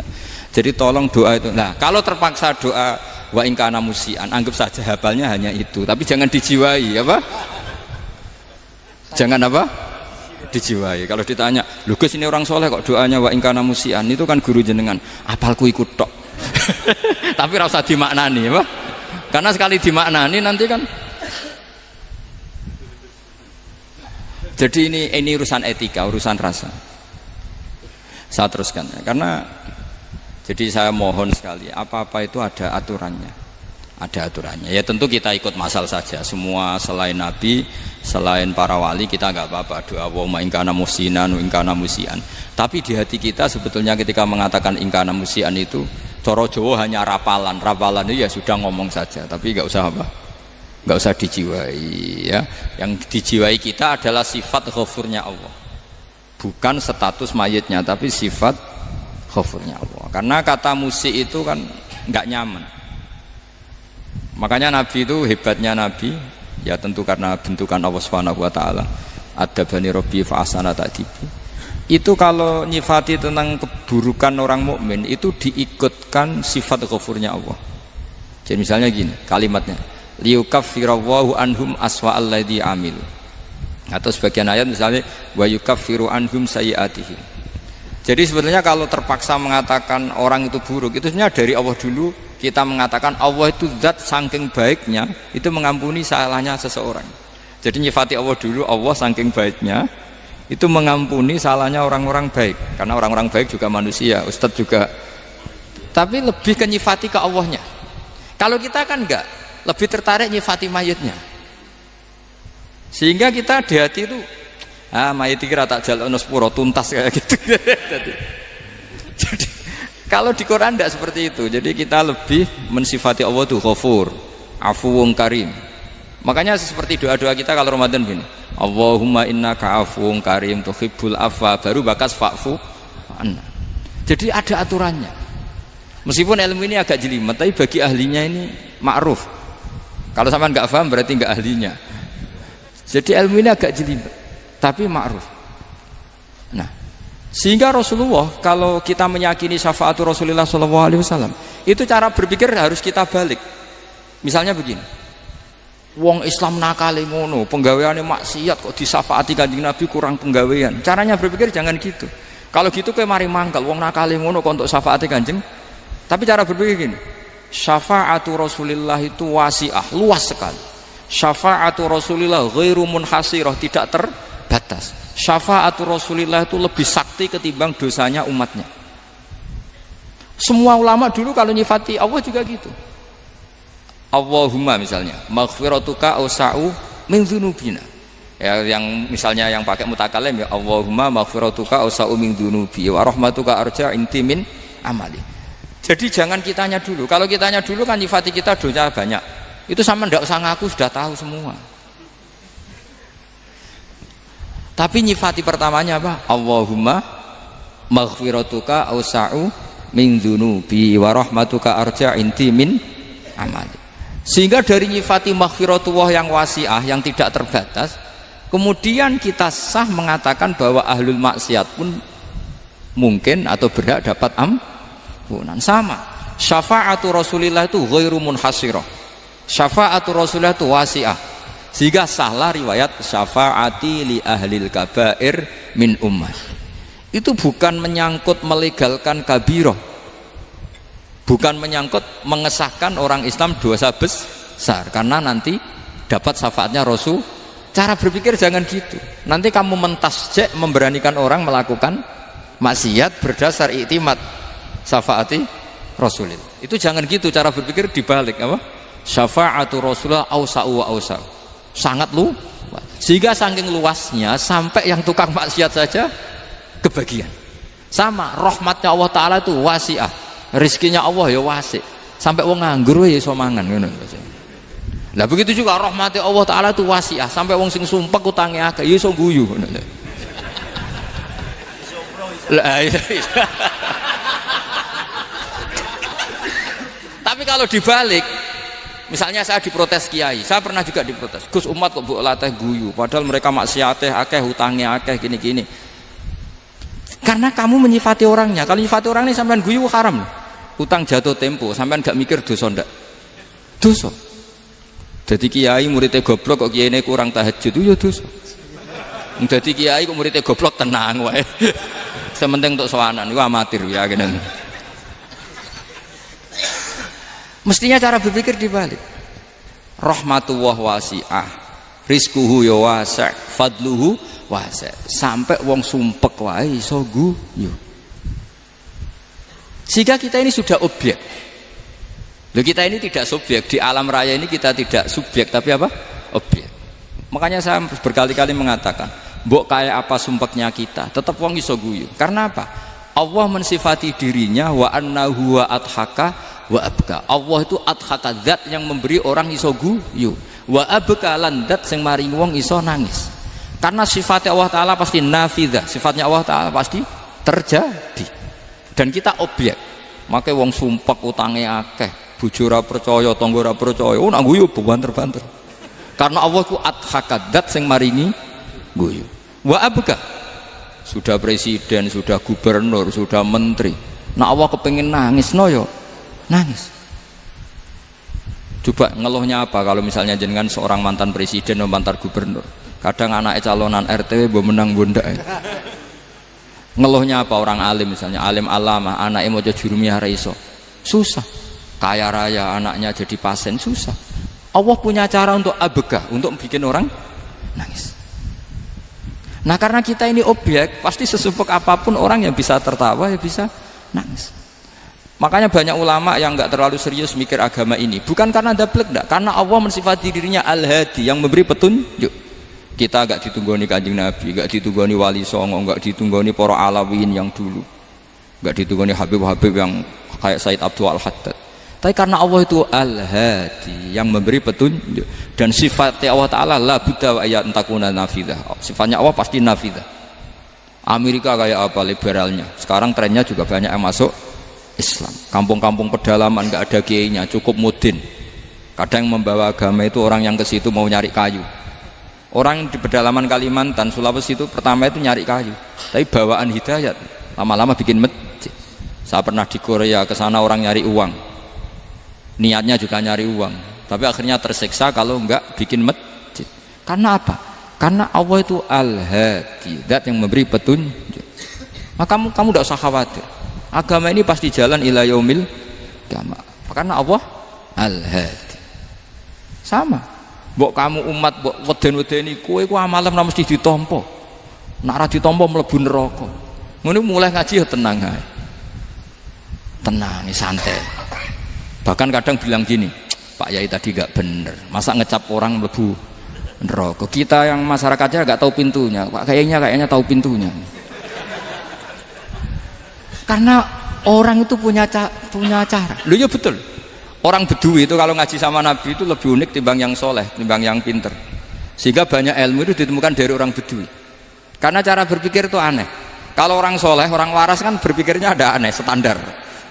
Jadi tolong doa itu. Nah, kalau terpaksa doa wa in kana musian, anggap saja hafalnya hanya itu, tapi jangan dijiwai, apa? Jangan apa? Dijiwai. Kalau ditanya, "Lho Gus, ini orang soleh kok doanya wa in kana musian?" Itu kan guru jenengan. Apalku ikut tok. Tapi ora usah dimaknani, apa? Karena sekali dimaknani nanti kan. Jadi ini urusan etika, urusan rasa. Saya teruskan ya, karena jadi saya mohon sekali, apa-apa itu ada aturannya. Ada aturannya. Ya tentu kita ikut masal saja. Semua selain Nabi, selain para wali kita nggak apa-apa doa wa ingkana musinan, ingkana musian. Tapi di hati kita sebetulnya ketika mengatakan ingkana musian itu coro Jawa hanya rapalan. Rapalan itu ya sudah ngomong saja, tapi nggak usah apa? Nggak usah dijiwai ya. Yang dijiwai kita adalah sifat ghafurnya Allah, bukan status mayitnya, tapi sifat ghafurnya Allah. Karena kata musik itu kan nggak nyaman. Makanya Nabi itu hebatnya Nabi ya tentu karena bentukan Allah Subhanahu wa taala. Adabani Rabbi fa ahsana ta'dibi. Itu kalau nyifati tentang keburukan orang mukmin itu diikutkan sifat ghafurnya Allah. Jadi misalnya gini kalimatnya, liyukaffirallahu anhum aswa alladzi amil. Atau sebagian ayat misalnya wa yukaffiru anhum sayyi'atihim. Jadi sebetulnya kalau terpaksa mengatakan orang itu buruk, itu sebenarnya dari Allah dulu kita mengatakan Allah itu zat saking baiknya itu mengampuni salahnya seseorang. Jadi nyifati Allah dulu, Allah saking baiknya itu mengampuni salahnya orang-orang baik. Karena orang-orang baik juga manusia, Ustadz juga. Tapi lebih ke nyifati ke Allahnya. Kalau kita kan enggak, lebih tertarik nyifati mayitnya. Sehingga kita di hati itu mayit kira tak jalono sepuro tuntas kayak gitu. Jadi kalau di Quran tidak seperti itu. Jadi kita lebih mensifati Allah itu Ghafur, Afuwun Karim. Makanya seperti doa-doa kita kalau Ramadan gini, Allahumma innaka afuwun karim tuhibbul afwa, baru bakas fa'fu anna. Jadi ada aturannya. Meskipun ilmu ini agak jelimet, tapi bagi ahlinya ini ma'ruf. Kalau sama nggak paham berarti nggak ahlinya. Jadi ilmu ini agak jelimet, tapi ma'ruf. Nah, sehingga Rasulullah kalau kita meyakini syafaatul Rasulullah SAW, itu cara berpikir harus kita balik. Misalnya begini, wong Islam nakale ngono, penggaweane maksiat kok disafaati Kanjeng Nabi kurang penggawean. Caranya berpikir jangan gitu. Kalau gitu kowe mari mangkel, wong nakale ngono kok untuk syafaati Kanjeng. Tapi cara berpikir gini, syafaatu Rasulillah itu wasi'ah, luas sekali. Syafaatu Rasulillah ghairu munhasirah, tidak terbatas. Syafaatu Rasulillah itu lebih sakti ketimbang dosanya umatnya. Semua ulama dulu kalau nyifati Allah juga gitu. Allahumma misalnya maghfiratuka awsa'u min dzunubina. Ya, yang misalnya yang pakai mutakalim ya Allahumma maghfiratuka awsa'u min dzunubi wa rahmatuka arja inti min amali. Jadi jangan kitanya dulu. Kalau kitanya dulu kan nyifati kita dosa banyak. Itu sama ndak usah ngaku sudah tahu semua. Tapi nyifati pertamanya apa? Allahumma maghfiratuka awsa'u min dzunubi wa rahmatuka arja inti min amali. Sehingga dari nyifati maghfiratullah yang wasi'ah, yang tidak terbatas, kemudian kita sah mengatakan bahwa ahlul maksiat pun mungkin atau berhak dapat ampunan. Sama, syafa'atu Rasulillah itu ghairu munhasirah. Syafa'atu Rasulillah itu wasi'ah. Sehingga sahlah riwayat syafa'ati li ahlil kabair min ummah. Itu bukan menyangkut melegalkan kabirah, bukan menyangkut mengesahkan orang Islam dosa besar karena nanti dapat syafaatnya Rasul. Cara berpikir jangan gitu. Nanti kamu mentasjek memberanikan orang melakukan maksiat berdasar iktimat syafaati Rasulillah. Itu jangan gitu cara berpikir, dibalik apa? Syafa'atu Rasulullah awsa'u wa awsa'u. Sangat luas. Sehingga saking luasnya sampai yang tukang maksiat saja kebagian. Sama, rahmatnya Allah Ta'ala itu wasi'ah, rizkinya Allah ya wasi', sampai wong nganggur ya iso mangan. Nah begitu juga rahmatnya Allah Ta'ala itu wasi'ah, sampai wong sing sumpek utange akeh ya iso guyu. Tapi kalau dibalik, misalnya saya diprotes kiai, saya pernah juga diprotes, Gus umat kok mbok latih guyu padahal mereka maksiate akeh, hutange akeh, gini-gini. Karena kamu menyifati orangnya. Kalau menyifati orang ini sampean guyu haram. Utang jatuh tempo, sampean gak mikir dosa ndak? Dosa. Jadi kiai muridnya goblok kok kiai ini kurang tahajud itu ya dosa. Jadi kiai kok muridnya goblok tenang wae. Sementing untuk sowanan itu amatir ya gini. Mestinya cara berpikir dibalik. Rahmatullah wasi'ah, rizquhu ya wasi', fadluhu wasi', sampai wong sumpek wae iso guyu. Jika kita ini sudah objek. Loh, kita ini tidak subjek, di alam raya ini kita tidak subjek tapi apa? Objek. Makanya saya berkali-kali mengatakan, mbok kayak apa sumpeknya kita, tetap wong iso guyu. Karena apa? Allah mensifati dirinya wa annahu wa adhaka wa abka. Allah itu adhaka, zat yang memberi orang iso guyu. Wa abka lan zat sing maringi wong iso nangis. Karena sifatnya Allah Ta'ala pasti nafidah, sifatnya Allah Ta'ala pasti terjadi. Dan kita objek. Makanya wong sumpek utange akeh, bojo ora percaya, tangga ora percaya, nak guyu banter-banter. Karena Allah ku adhakadat sing maringi guyu. Wa abka, sudah presiden, sudah gubernur, sudah menteri, nak Allah kepengin nangis no yo nangis. Coba ngeluhnya apa kalau misalnya jenengan seorang mantan presiden atau mantan gubernur, kadang anaknya calonan RT mbok menang bondak. Ngeluhnya apa orang alim, misalnya alim alama, anaknya mau jadi jurumiyah raiso, susah. Kaya raya anaknya jadi pasien, susah. Allah punya cara untuk abegah, untuk bikin orang nangis. Nah karena kita ini objek, pasti sesumpek apapun orang yang bisa tertawa ya bisa nangis. Makanya banyak ulama yang nggak terlalu serius mikir agama ini, bukan karena dablek, enggak, karena Allah mensifati dirinya Al-Hadi, yang memberi petunjuk. Kita gak ditunggoni Kanjeng Nabi, gak ditunggoni Wali Songo, gak ditunggoni para alawin yang dulu, gak ditunggoni Habib-Habib yang kayak Said Abdul Al-Haddad. Tapi karena Allah itu Al-Hadi, yang memberi petunjuk, dan sifatnya Allah Ta'ala la budda wa ayat takuna nafidah. Sifatnya Allah pasti nafidah. Amerika kayak apa liberalnya, sekarang trennya juga banyak yang masuk Islam. Kampung-kampung pedalaman gak ada kiainya, cukup mudin. Kadang membawa agama itu orang yang ke situ mau nyari kayu. Orang di pedalaman Kalimantan, Sulawesi itu pertama itu nyari kayu, tapi bawaan hidayat, lama-lama bikin masjid. Saya pernah di Korea, ke sana orang nyari uang, niatnya juga nyari uang, tapi akhirnya tersiksa kalau enggak bikin masjid. Karena apa? Karena Allah itu Al-Hadi, zat yang memberi petunjuk. Maka kamu tidak usah khawatir, agama ini pasti jalan ila yaumil qiyamah, karena Allah Al-Hadi. Sama. Mbok kamu umat mbok weden-wedeni kowe ku amalan ora mesti ditampa. Nek ora ditampa mlebu neraka. Ngono mulai ngaji ya tenang ae. Tenang, santai. Bahkan kadang bilang gini, Pak Yai tadi gak bener. Masa ngecap orang mlebu neraka? Kita yang masyarakatnya gak tahu pintunya. Pak kayaknya tahu pintunya. Karena Orang itu punya cara. Loh ya betul. Orang Bedui itu kalau ngaji sama Nabi itu lebih unik timbang yang soleh, timbang yang pinter. Sehingga banyak ilmu itu ditemukan dari orang Bedui. Karena cara berpikir itu aneh. Kalau orang soleh, orang waras kan berpikirnya ada aneh, standar.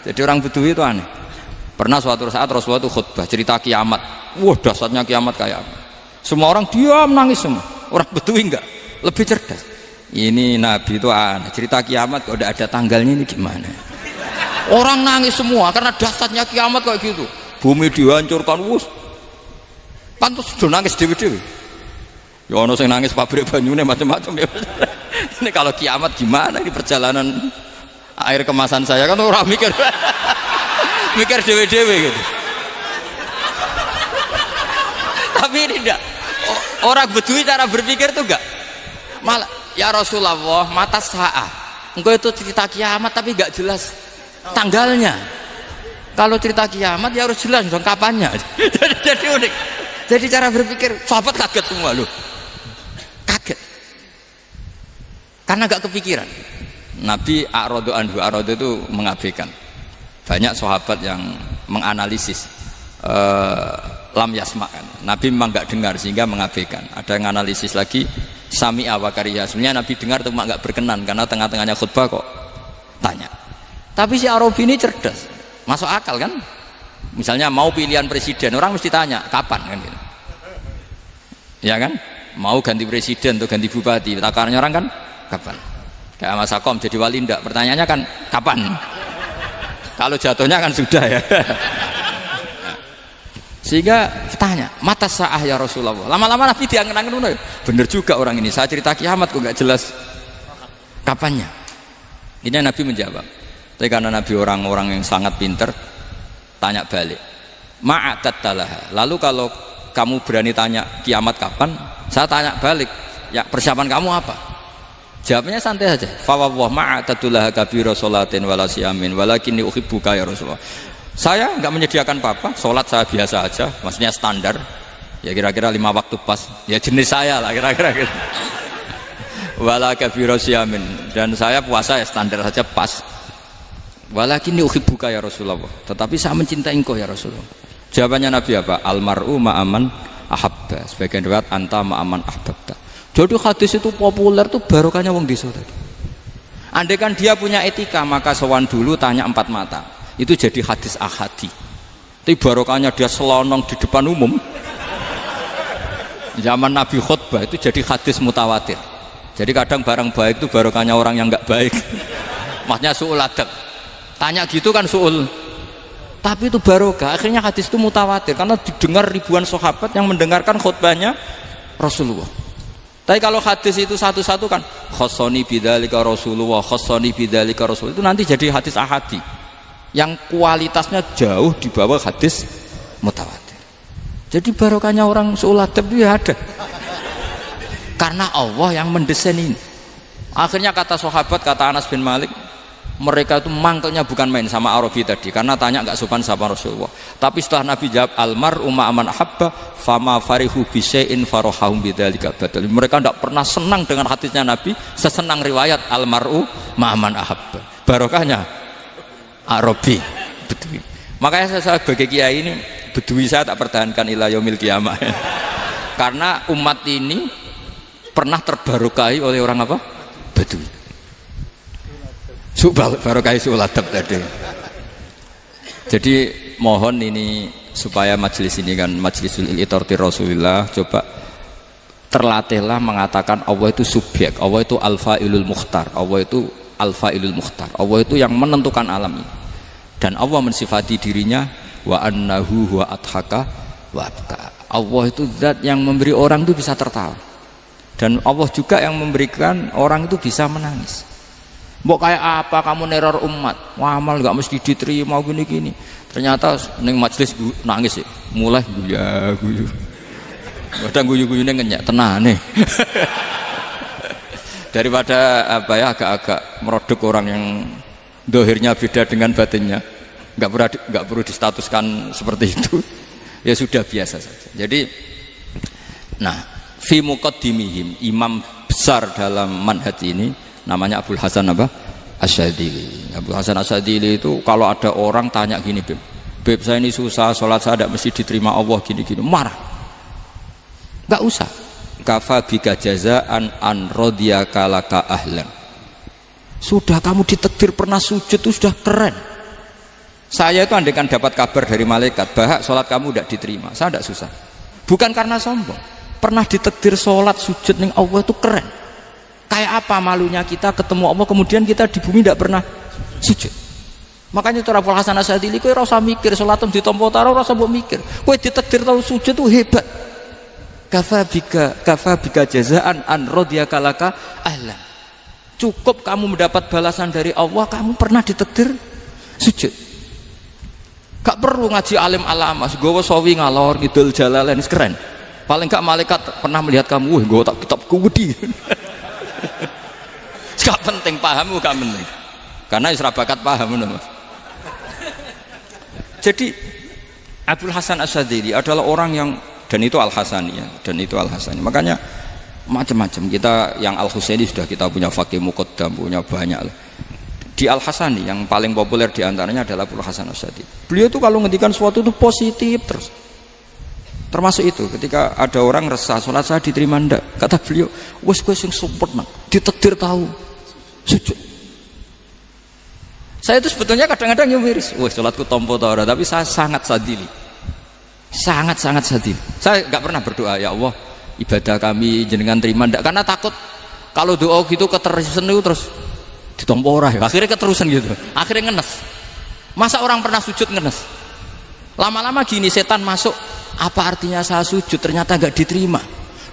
Jadi orang Bedui itu aneh. Pernah suatu saat Rasulullah itu khutbah cerita kiamat. Wah, dahsyatnya kiamat kayak apa? Semua orang diam nangis semua. Orang Bedui enggak, lebih cerdas. Ini Nabi itu aneh. Cerita kiamat kok udah ada tanggalnya ini gimana? Orang nangis semua karena dahsyatnya kiamat kayak gitu. Bumi dihancurkan, wus. Pantas sudah nangis dewi-dewi. Ya ono sing nangis pabrik banyune macam-macam ya. Ini kalau kiamat gimana ini perjalanan air kemasan saya kan orang mikir mikir dewi-dewi gitu. Tapi ini enggak. Orang Bedui cara berpikir tuh enggak. Malah ya Rasulullah, mata sa'ah. Engkau itu cerita kiamat tapi enggak jelas tanggalnya. Kalau cerita kiamat ya harus jelas dong kapannya. Jadi unik. Jadi cara berpikir sahabat kaget semua loh. Kaget. Karena gak kepikiran. Nabi a'radu anhu, a'radu itu mengabaikan. Banyak sahabat yang menganalisis lam yasma'kan. Nabi memang gak dengar sehingga mengabaikan. Ada yang analisis lagi sami'a wa kariha. Sebenarnya Nabi dengar cuma gak berkenan karena tengah-tengahnya khutbah kok tanya. Tapi si Arabi ini cerdas. Masuk akal kan? Misalnya mau pilihan presiden, orang mesti tanya kapan kan gitu. Ya kan? Mau ganti presiden atau ganti bupati, takarnya orang kan kapan? Kayak Mas Akom jadi wali ndak? Pertanyaannya kan kapan? Kalau jatuhnya kan sudah ya. Sehingga tanya, mata sa'ah ya Rasulullah. Lama-lama Nabi diangen-angen, bener juga orang ini. Saya cerita kiamat kok nggak jelas kapannya. Ini Nabi menjawab. Tapi karena Nabi orang-orang yang sangat pinter, tanya balik. Ma'atattalaha. Lalu kalau kamu berani tanya kiamat kapan, saya tanya balik. Ya persiapan kamu apa? Jawabnya santai saja. Fawwah ma'atattalaha kabira sholatin wala siyamin walakinni uhibbuka ya Rasulullah. Saya enggak menyediakan apa-apa, sholat saya biasa aja, maksudnya standar. Ya kira-kira 5 waktu pas. Ya jenis saya lah kira-kira gitu. Wala kabira siyamin, dan saya puasa ya standar saja pas. Walakinni uhibbuka ya Rasulullah. Tetapi saya mencintai engkau ya Rasulullah. Jawabannya Nabi apa? Almar'u ma'aman ahabba. Sebagian riwayat anta ma'aman ahbabta. Jadi hadis itu populer tuh barokahnya wong desa tadi. Andai kan dia punya etika maka sowan dulu tanya 4 mata. Itu jadi hadis ahadi. Tapi barokahnya dia selonong di depan umum. Zaman Nabi khutbah itu jadi hadis mutawatir. Jadi kadang barang baik itu barokahnya orang yang enggak baik. Maksudnya su'ul adab. Tanya gitu kan su'ul, tapi itu barokah. Akhirnya hadis itu mutawatir karena didengar ribuan sahabat yang mendengarkan khutbahnya Rasulullah. Tapi kalau hadis itu satu-satu kan khossoni bidzalika Rasulullah, khossoni bidzalika Rasul, itu nanti jadi hadis ahadi yang kualitasnya jauh di bawah hadis mutawatir. Jadi barokahnya orang su'ul adab itu ya ada karena Allah yang mendesain ini. Akhirnya kata sahabat, kata Anas bin Malik, mereka itu mangkelnya bukan main sama Arabi tadi karena tanya nggak sopan sama Rasulullah. Tapi setelah Nabi jawab almar'u ma'aman ahabba fama farihu bisyai'in farahahum bidzalika badal. Mereka tidak pernah senang dengan hadisnya Nabi sesenang riwayat almar'u ma'aman ahabba. Barokahnya Arabi Bedui. Makanya saya sebagai kiai ini Bedui saya tak pertahankan ila yaumil qiyamah. Karena umat ini pernah terbarokahi oleh orang apa? Bedui. Barokah suladab tadi. Jadi mohon ini supaya majelis ini kan majlisul iltorti Rasulullah, coba terlatihlah mengatakan Allah itu subjek, Allah itu al-fa'ilul mukhtar, Allah itu al-fa'ilul mukhtar, Allah itu yang menentukan alam ini. Dan Allah mensifati dirinya wa annahu huwa adhaka wa abka. Allah itu zat yang memberi orang itu bisa tertawa. Dan Allah juga yang memberikan orang itu bisa menangis. Mbok kayak apa kamu neror umat, amal nggak mesti diterima gini-gini. Ternyata neng majelis nangis ya, mulai guyu. Kadang guyu-guyu ngenyek tenang nih. Daripada apa ya agak-agak merodok orang yang dohirnya beda dengan batinnya, nggak perlu distatuskan seperti itu. Ya sudah biasa saja. Jadi, nah, fi muqaddimihim imam besar dalam manhaj ini. Namanya Abul Hasan apa? Asyadzili. Abu Hasan Asyadzili itu kalau ada orang tanya gini, Beb saya ini susah, sholat saya tidak mesti diterima Allah gini-gini, marah. Enggak usah. Kafa bika jazaan an radiyaka laka ahlan. Sudah kamu ditakdir pernah sujud itu sudah keren. Saya itu andaikan dapat kabar dari malaikat bahwa sholat kamu tidak diterima, saya tidak susah. Bukan karena sombong. Pernah ditakdir sholat sujud ning Allah itu keren. Kayak apa malunya kita ketemu Allah kemudian kita di bumi tidak pernah sujud. Makanya cara Abul Hasan Asyadzili kowe ora usah mikir salatem ditampa taro ora usah mbok mikir. Kowe ditakdir tau sujud itu hebat. Kafa bika jazaan an radiyaka laka ahlan. Cukup kamu mendapat balasan dari Allah, kamu pernah ditakdir sujud. Gak perlu ngaji alim alamas, gowo sawi ngalor ngidul jalalain keren. Paling gak malaikat pernah melihat kamu, wah gowo tak kitab kuwedi. Gak penting pahammu gak penting. Karena isra bakat paham Mas. Jadi Abul Hasan Asyadzili adalah orang yang, dan itu Al-Hasani ya, dan itu Al-Hasani. Makanya macam-macam kita yang Al-Husaini sudah kita punya Faqih Muqaddam, punya banyak lah. Di Al-Hasani yang paling populer diantaranya adalah Abul Hasan Asyadzili. Beliau itu kalau ngendikan sesuatu itu positif terus. Termasuk itu ketika ada orang resah sholat saya diterima ndak, kata beliau, wes kowe sing sempurna, ditakdir tahu sujud. Saya itu sebetulnya kadang-kadang miris, wah sholatku tompo ta ora, tapi saya sangat sadili, sangat sadili. Saya nggak pernah berdoa ya Allah ibadah kami jenengan terima ndak, karena takut kalau doa gitu keterusan itu terus ditompo ora, akhirnya keterusan gitu, akhirnya ngenes. Masa orang pernah sujud ngenes? Lama-lama gini setan masuk, apa artinya saya sujud ternyata nggak diterima?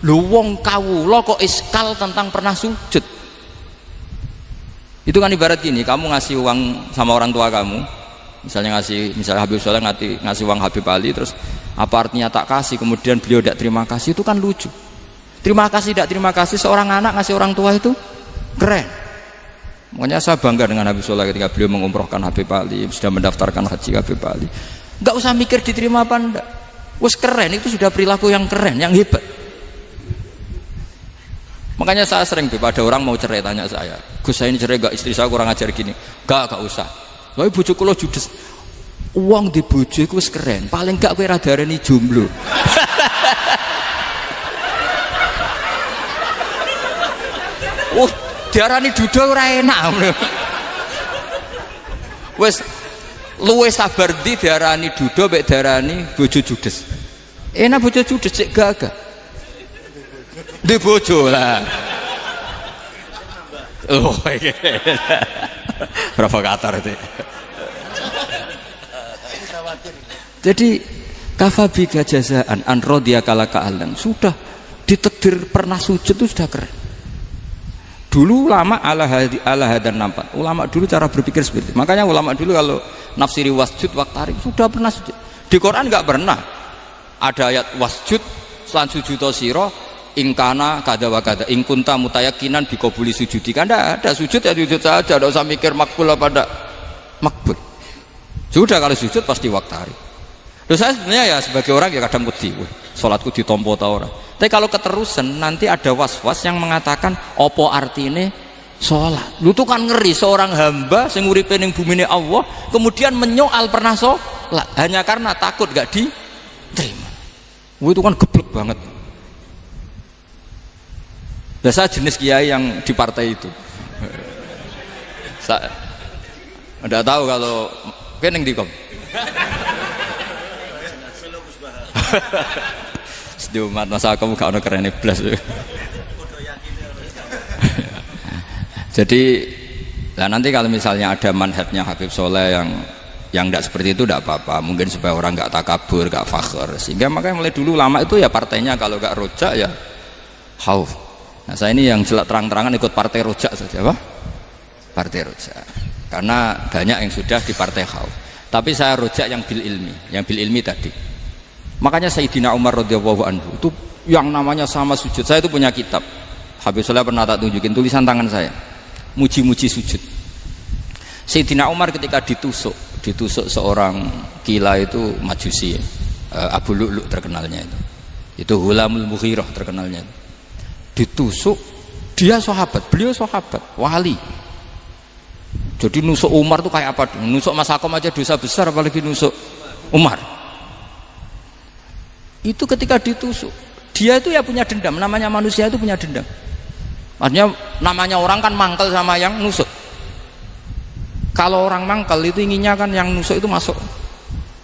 Lu wong kawula kok iskal tentang pernah sujud. Itu kan ibarat gini, kamu ngasih uang sama orang tua kamu, misalnya Habib Soleh ngasih uang Habib Ali, terus apa artinya tak kasih, kemudian beliau tidak terima kasih, itu kan lucu. Terima kasih tidak terima kasih, seorang anak ngasih orang tua itu keren. Makanya saya bangga dengan Habib Soleh ketika beliau mengumrohkan Habib Ali, sudah mendaftarkan haji Habib Ali. Nggak usah mikir diterima apa enggak, wes keren, itu sudah perilaku yang keren, yang hebat. Makanya saya sering ada orang mau cerai tanya saya, Gus saya ini cerai gak, istri saya kurang ajar gini. Gak usah. Tapi bojoku lo judes. Uang di bojoku wis keren. Paling gak kowe ra darani jomblo. Oh, diarani duda ora enak. Wis luwe sabar ndi diarani duda mek diarani bojo judes. Enak bojo judes cek gagah. Di bojo lah. Oh, provokator itu. Jadi kafabika jazaan an radiyaka laka ahlan, sudah ditakdir pernah sujud itu sudah keren. Dulu ulama ala hadan nampak. Ulama dulu cara berpikir seperti itu. Makanya ulama dulu kalau nafsiri wasjud waqtarib sudah pernah sujud. Di Quran enggak pernah ada ayat wasjud lan sujudo sira ingkana kada wa kada ingkunta mutayakinan bikobuli sujudi, kan ada sujud ya sujud saja, tidak usah mikir makbul apa tidak makbul. Sudah kalau sujud pasti waktari. Terus saya sebenarnya ya sebagai orang ya kadang wedi, sholatku ditompo ta ora. Tapi kalau keterusan nanti ada was-was yang mengatakan opo artine sholat. Lu tuh kan ngeri seorang hamba sing uripe ning bumine Allah kemudian menyoal pernah sholat hanya karena takut gak diterima. Itu kan geblek banget. Biasa jenis kiai yang di partai itu. Saya enggak tahu kalau keneng dikom. Sedih umat masa kamu gak ada keren iblis. Jadi nah nanti kalau misalnya ada manhajnya Habib Soleh yang tidak seperti itu tidak apa-apa, mungkin supaya orang nggak takabur, nggak fakhr, sehingga makanya mulai dulu lama itu ya partainya kalau nggak rojak ya khauf. Nah saya ini yang terang-terangan ikut partai rojak saja, apa? Partai rojak. Karena banyak yang sudah di partai khauf. Tapi saya rojak yang bil ilmi tadi. Makanya Sayyidina Umar radhiyallahu anhu itu yang namanya sama sujud. Saya itu punya kitab. Habib Soleh pernah tak tunjukin tulisan tangan saya. Muji-muji sujud. Sayyidina Umar ketika ditusuk seorang gila itu Majusi, Abu Lu'lu' terkenalnya itu Hulamul Mughirah terkenalnya. Ditusuk, dia sahabat, beliau sahabat, wali. Jadi nusuk Umar tuh kayak apa? Nusuk Mas Hakom aja dosa besar, apalagi nusuk Umar. Itu ketika ditusuk, dia itu ya punya dendam. Namanya manusia itu punya dendam. Artinya namanya orang kan mangkel sama yang nusuk. Kalau orang mangkel itu inginnya kan yang nusuk itu masuk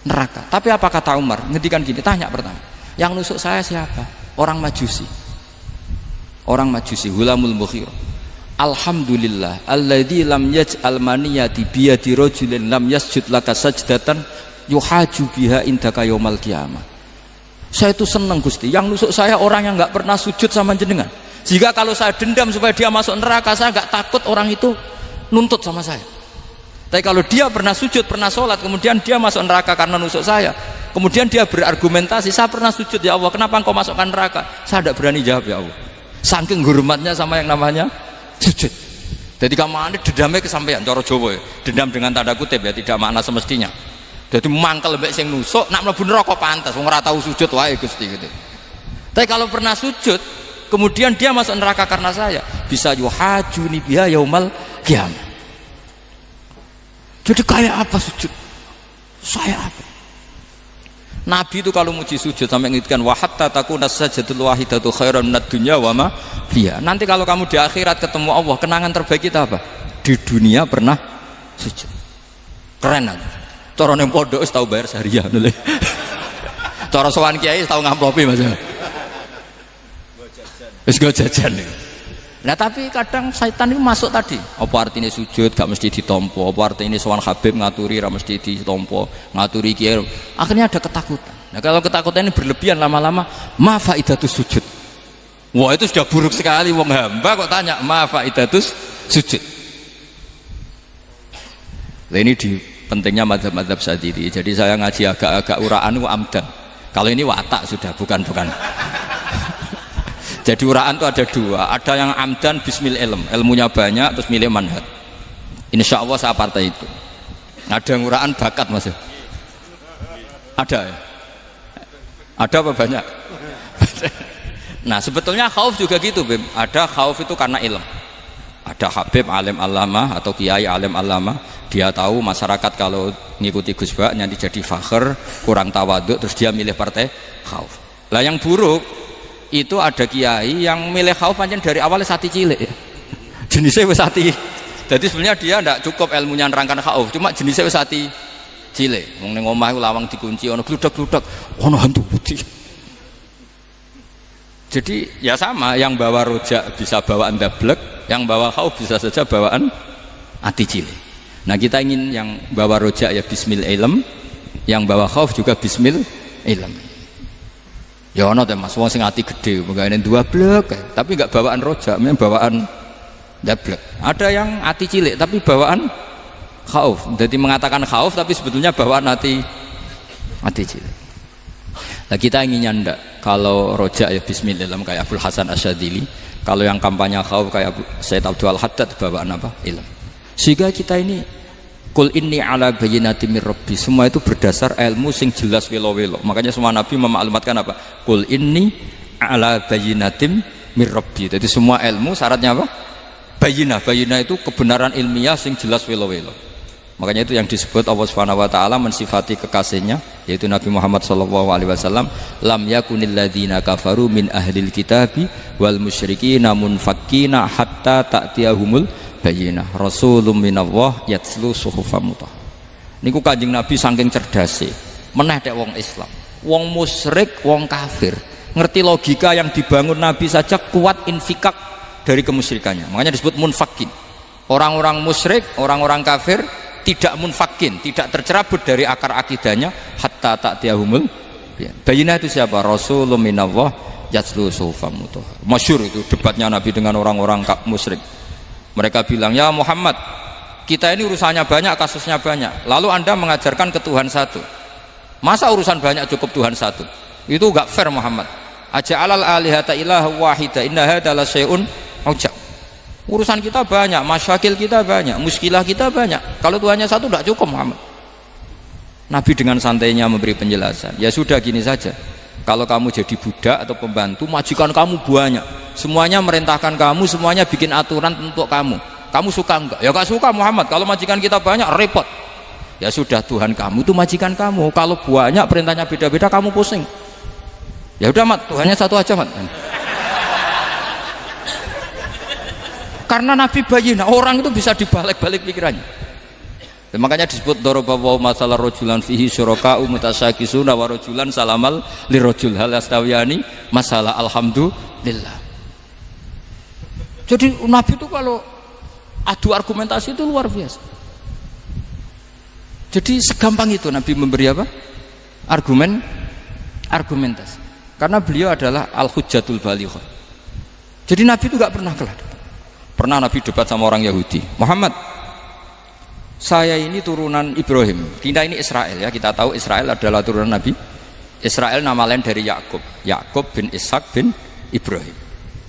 neraka. Tapi apa kata Umar? Ngendikan gini, tanya pertama, yang nusuk saya siapa? Orang Majusi. Orang Majusi, Hulamul Mughirah. Alhamdulillah alladzi lam yaj'al maniyati biyadi rajulin lam yasjud laka sajdatan yuhaju biha indaka yaumal qiyamah. Saya itu senang Gusti, yang nusuk saya orang yang enggak pernah sujud sama jenengan. Jika kalau saya dendam supaya dia masuk neraka, saya enggak takut orang itu nuntut sama saya. Tapi kalau dia pernah sujud, pernah sholat, kemudian dia masuk neraka karena nusuk saya, kemudian dia berargumentasi, saya pernah sujud ya Allah, kenapa engkau masukkan neraka? Saya tidak berani jawab ya Allah, saking hormatnya sama yang namanya sujud. Jadi kamu ini dendamnya kesampaian, cara Jawa ya. Dendam dengan tanda kutip ya, tidak makna semestinya. Jadi mangkel mbek sing nusuk, nak mlebu neraka pantas, wong ora tau sujud wae Gusti gitu. Tapi kalau pernah sujud, kemudian dia masuk neraka karena saya, bisa yuhajuni biha yaumal qiyamah. Jadi kayak apa sujud? Saya apa? Nabi itu kalau muji sujud sampai ngingatkan wa hatta takuna sajdatul wahidatu khairan minad dunya wa ma fiha. Nanti kalau kamu di akhirat ketemu Allah, kenangan terbaik kita apa? Di dunia pernah sujud. Keren aja. Cara ning pondok wis tau bayar seharian lho. Cara sowan kiai tau ngamplopi Mas. Wis go jajan. Nah tapi kadang syaitan itu masuk tadi. Apa artinya sujud gak mesti ditompo, apa artinya sowan Habib ngaturi ra mesti ditompo, ngaturi kiai. Akhirnya ada ketakutan. Nah kalau ketakutan ini berlebihan lama-lama, ma faidatus sujud. Wah itu sudah buruk sekali, wong hamba kok tanya ma faidatus sujud. Nah ini di pentingnya mazhab-mazhab Syadzili. Jadi saya ngaji agak-agak uraan itu amdan. Kalau ini watak sudah, bukan. Jadi uraan itu ada dua, ada yang amdan bismil ilm, ilmunya banyak terus milih manhaj. Insya Allah saya partai itu. Ada yang uraan bakat Mas. Ada ya? Ada apa banyak? Nah sebetulnya khauf juga gitu Bim. Ada khauf itu karena ilm. Ada Habib alim alama atau kiai alim alama, dia tahu masyarakat kalau ngikuti Gus Bak nanti jadi fakhr, kurang tawaduk, terus dia milih partai khauf. Lah yang buruk itu ada kiai yang milih khauf pancen dari awalnya sati cilik ya. Jenisnya wis sati. Jadi sebenarnya dia tidak cukup ilmunya nerangkan khauf, cuma jenisnya wis sati cilik. Wong ning omah lawang dikunci ono gludak-gludak, ono hantu putih. Jadi ya sama, yang bawa rojak bisa bawaan dablek, yang bawa khauf bisa saja bawaan ati cilik. Nah kita ingin yang bawa rojak ya bismil ilm, yang bawa khauf juga bismil ilm. Ya ono teh Mas, wong sing ati gede, menggaene dua blek, tapi enggak bawaan rojak, memang bawaan dablek. Ada yang ati cilik tapi bawaan khauf. Jadi mengatakan khauf tapi sebetulnya bawaan ati cilik. Nah kita inginnya ndak, kalau rojak ya bismillah kayak Abdul Hasan Asyadzili, kalau yang kampanye khauf kayak Said Abdul Haddad bawaan apa? Ilm. Sehingga kita ini Qul inni ala bayyinatin mir rabbi, semua itu berdasar ilmu sing jelas welo-welo. Makanya semua nabi memaklumatkan apa? Qul inni ala bayyinatin mir rabbi. Jadi semua ilmu syaratnya apa? Bayyinah. Bayyinah itu kebenaran ilmiah sing jelas welo-welo. Makanya itu yang disebut Allah Subhanahu wa taala mensifati kekasihnya yaitu Nabi Muhammad sallallahu alaihi wasallam, lam yakunil ladzina kafaru min ahlil kitabi wal musyrikina munfakkina hatta ta'tiyahumul bayyinah rasulun minallah yatslu suhufam mutahharah. Niku Kanjeng Nabi saking cerdase meneh tek wong Islam, wong musyrik, wong kafir ngerti logika yang dibangun Nabi saja kuat infikak dari kemusyrikannya. Makanya disebut munfakin. Orang-orang musyrik, orang-orang kafir tidak munfakin, tidak tercerabut dari akar akidahnya hatta ta'tiyahumul bayyinah. Itu siapa? Rasulun minallah yatslu suhufam mutahharah. Masyhur itu debatnya Nabi dengan orang-orang musyrik. Mereka bilang, ya Muhammad, kita ini urusannya banyak, kasusnya banyak, lalu anda mengajarkan ke Tuhan satu. Masa urusan banyak cukup Tuhan satu? Itu enggak fair Muhammad. Aja'alal alihata ilaha wahida inna hadza la syai'un ujab. Urusan kita banyak, masyakil kita banyak, muskilah kita banyak, kalau Tuhannya satu enggak cukup Muhammad. Nabi dengan santainya memberi penjelasan, ya sudah gini saja, kalau kamu jadi budak atau pembantu, majikan kamu banyak, semuanya merintahkan kamu, semuanya bikin aturan untuk kamu. kamu suka enggak? Ya gak suka Muhammad, kalau majikan kita banyak repot. Ya sudah, Tuhan kamu itu majikan kamu, kalau banyak perintahnya beda-beda kamu pusing. Ya udah Mat, Tuhannya satu aja Mat. Karena Nabi bayin, orang itu bisa dibalik-balik pikirannya. Dan makanya disebut dorobawa masalah rojulan fihi syuraka umutasakisuna wa rojulan salamal lirojul hal astawiyani masalah alhamdulillah. Jadi Nabi itu kalau adu argumentasi itu luar biasa. Jadi segampang itu Nabi memberi apa? Argumentasi. Karena beliau adalah al-hujjatul balighah. Jadi Nabi itu gak pernah kalah. Pernah Nabi debat sama orang Yahudi, Muhammad, saya ini turunan Ibrahim, kita ini Israel ya, kita tahu Israel adalah turunan Nabi. Israel nama lain dari Yakub, Yakub bin Ishak bin Ibrahim.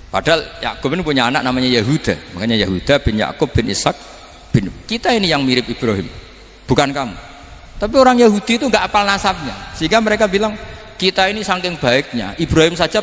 Padahal Yakub ini punya anak namanya Yahuda, makanya Yahuda bin Yakub bin Ishak bin. Kita ini yang mirip Ibrahim, bukan kamu. Tapi orang Yahudi itu nggak hafal nasabnya, sehingga mereka bilang kita ini saking baiknya Ibrahim saja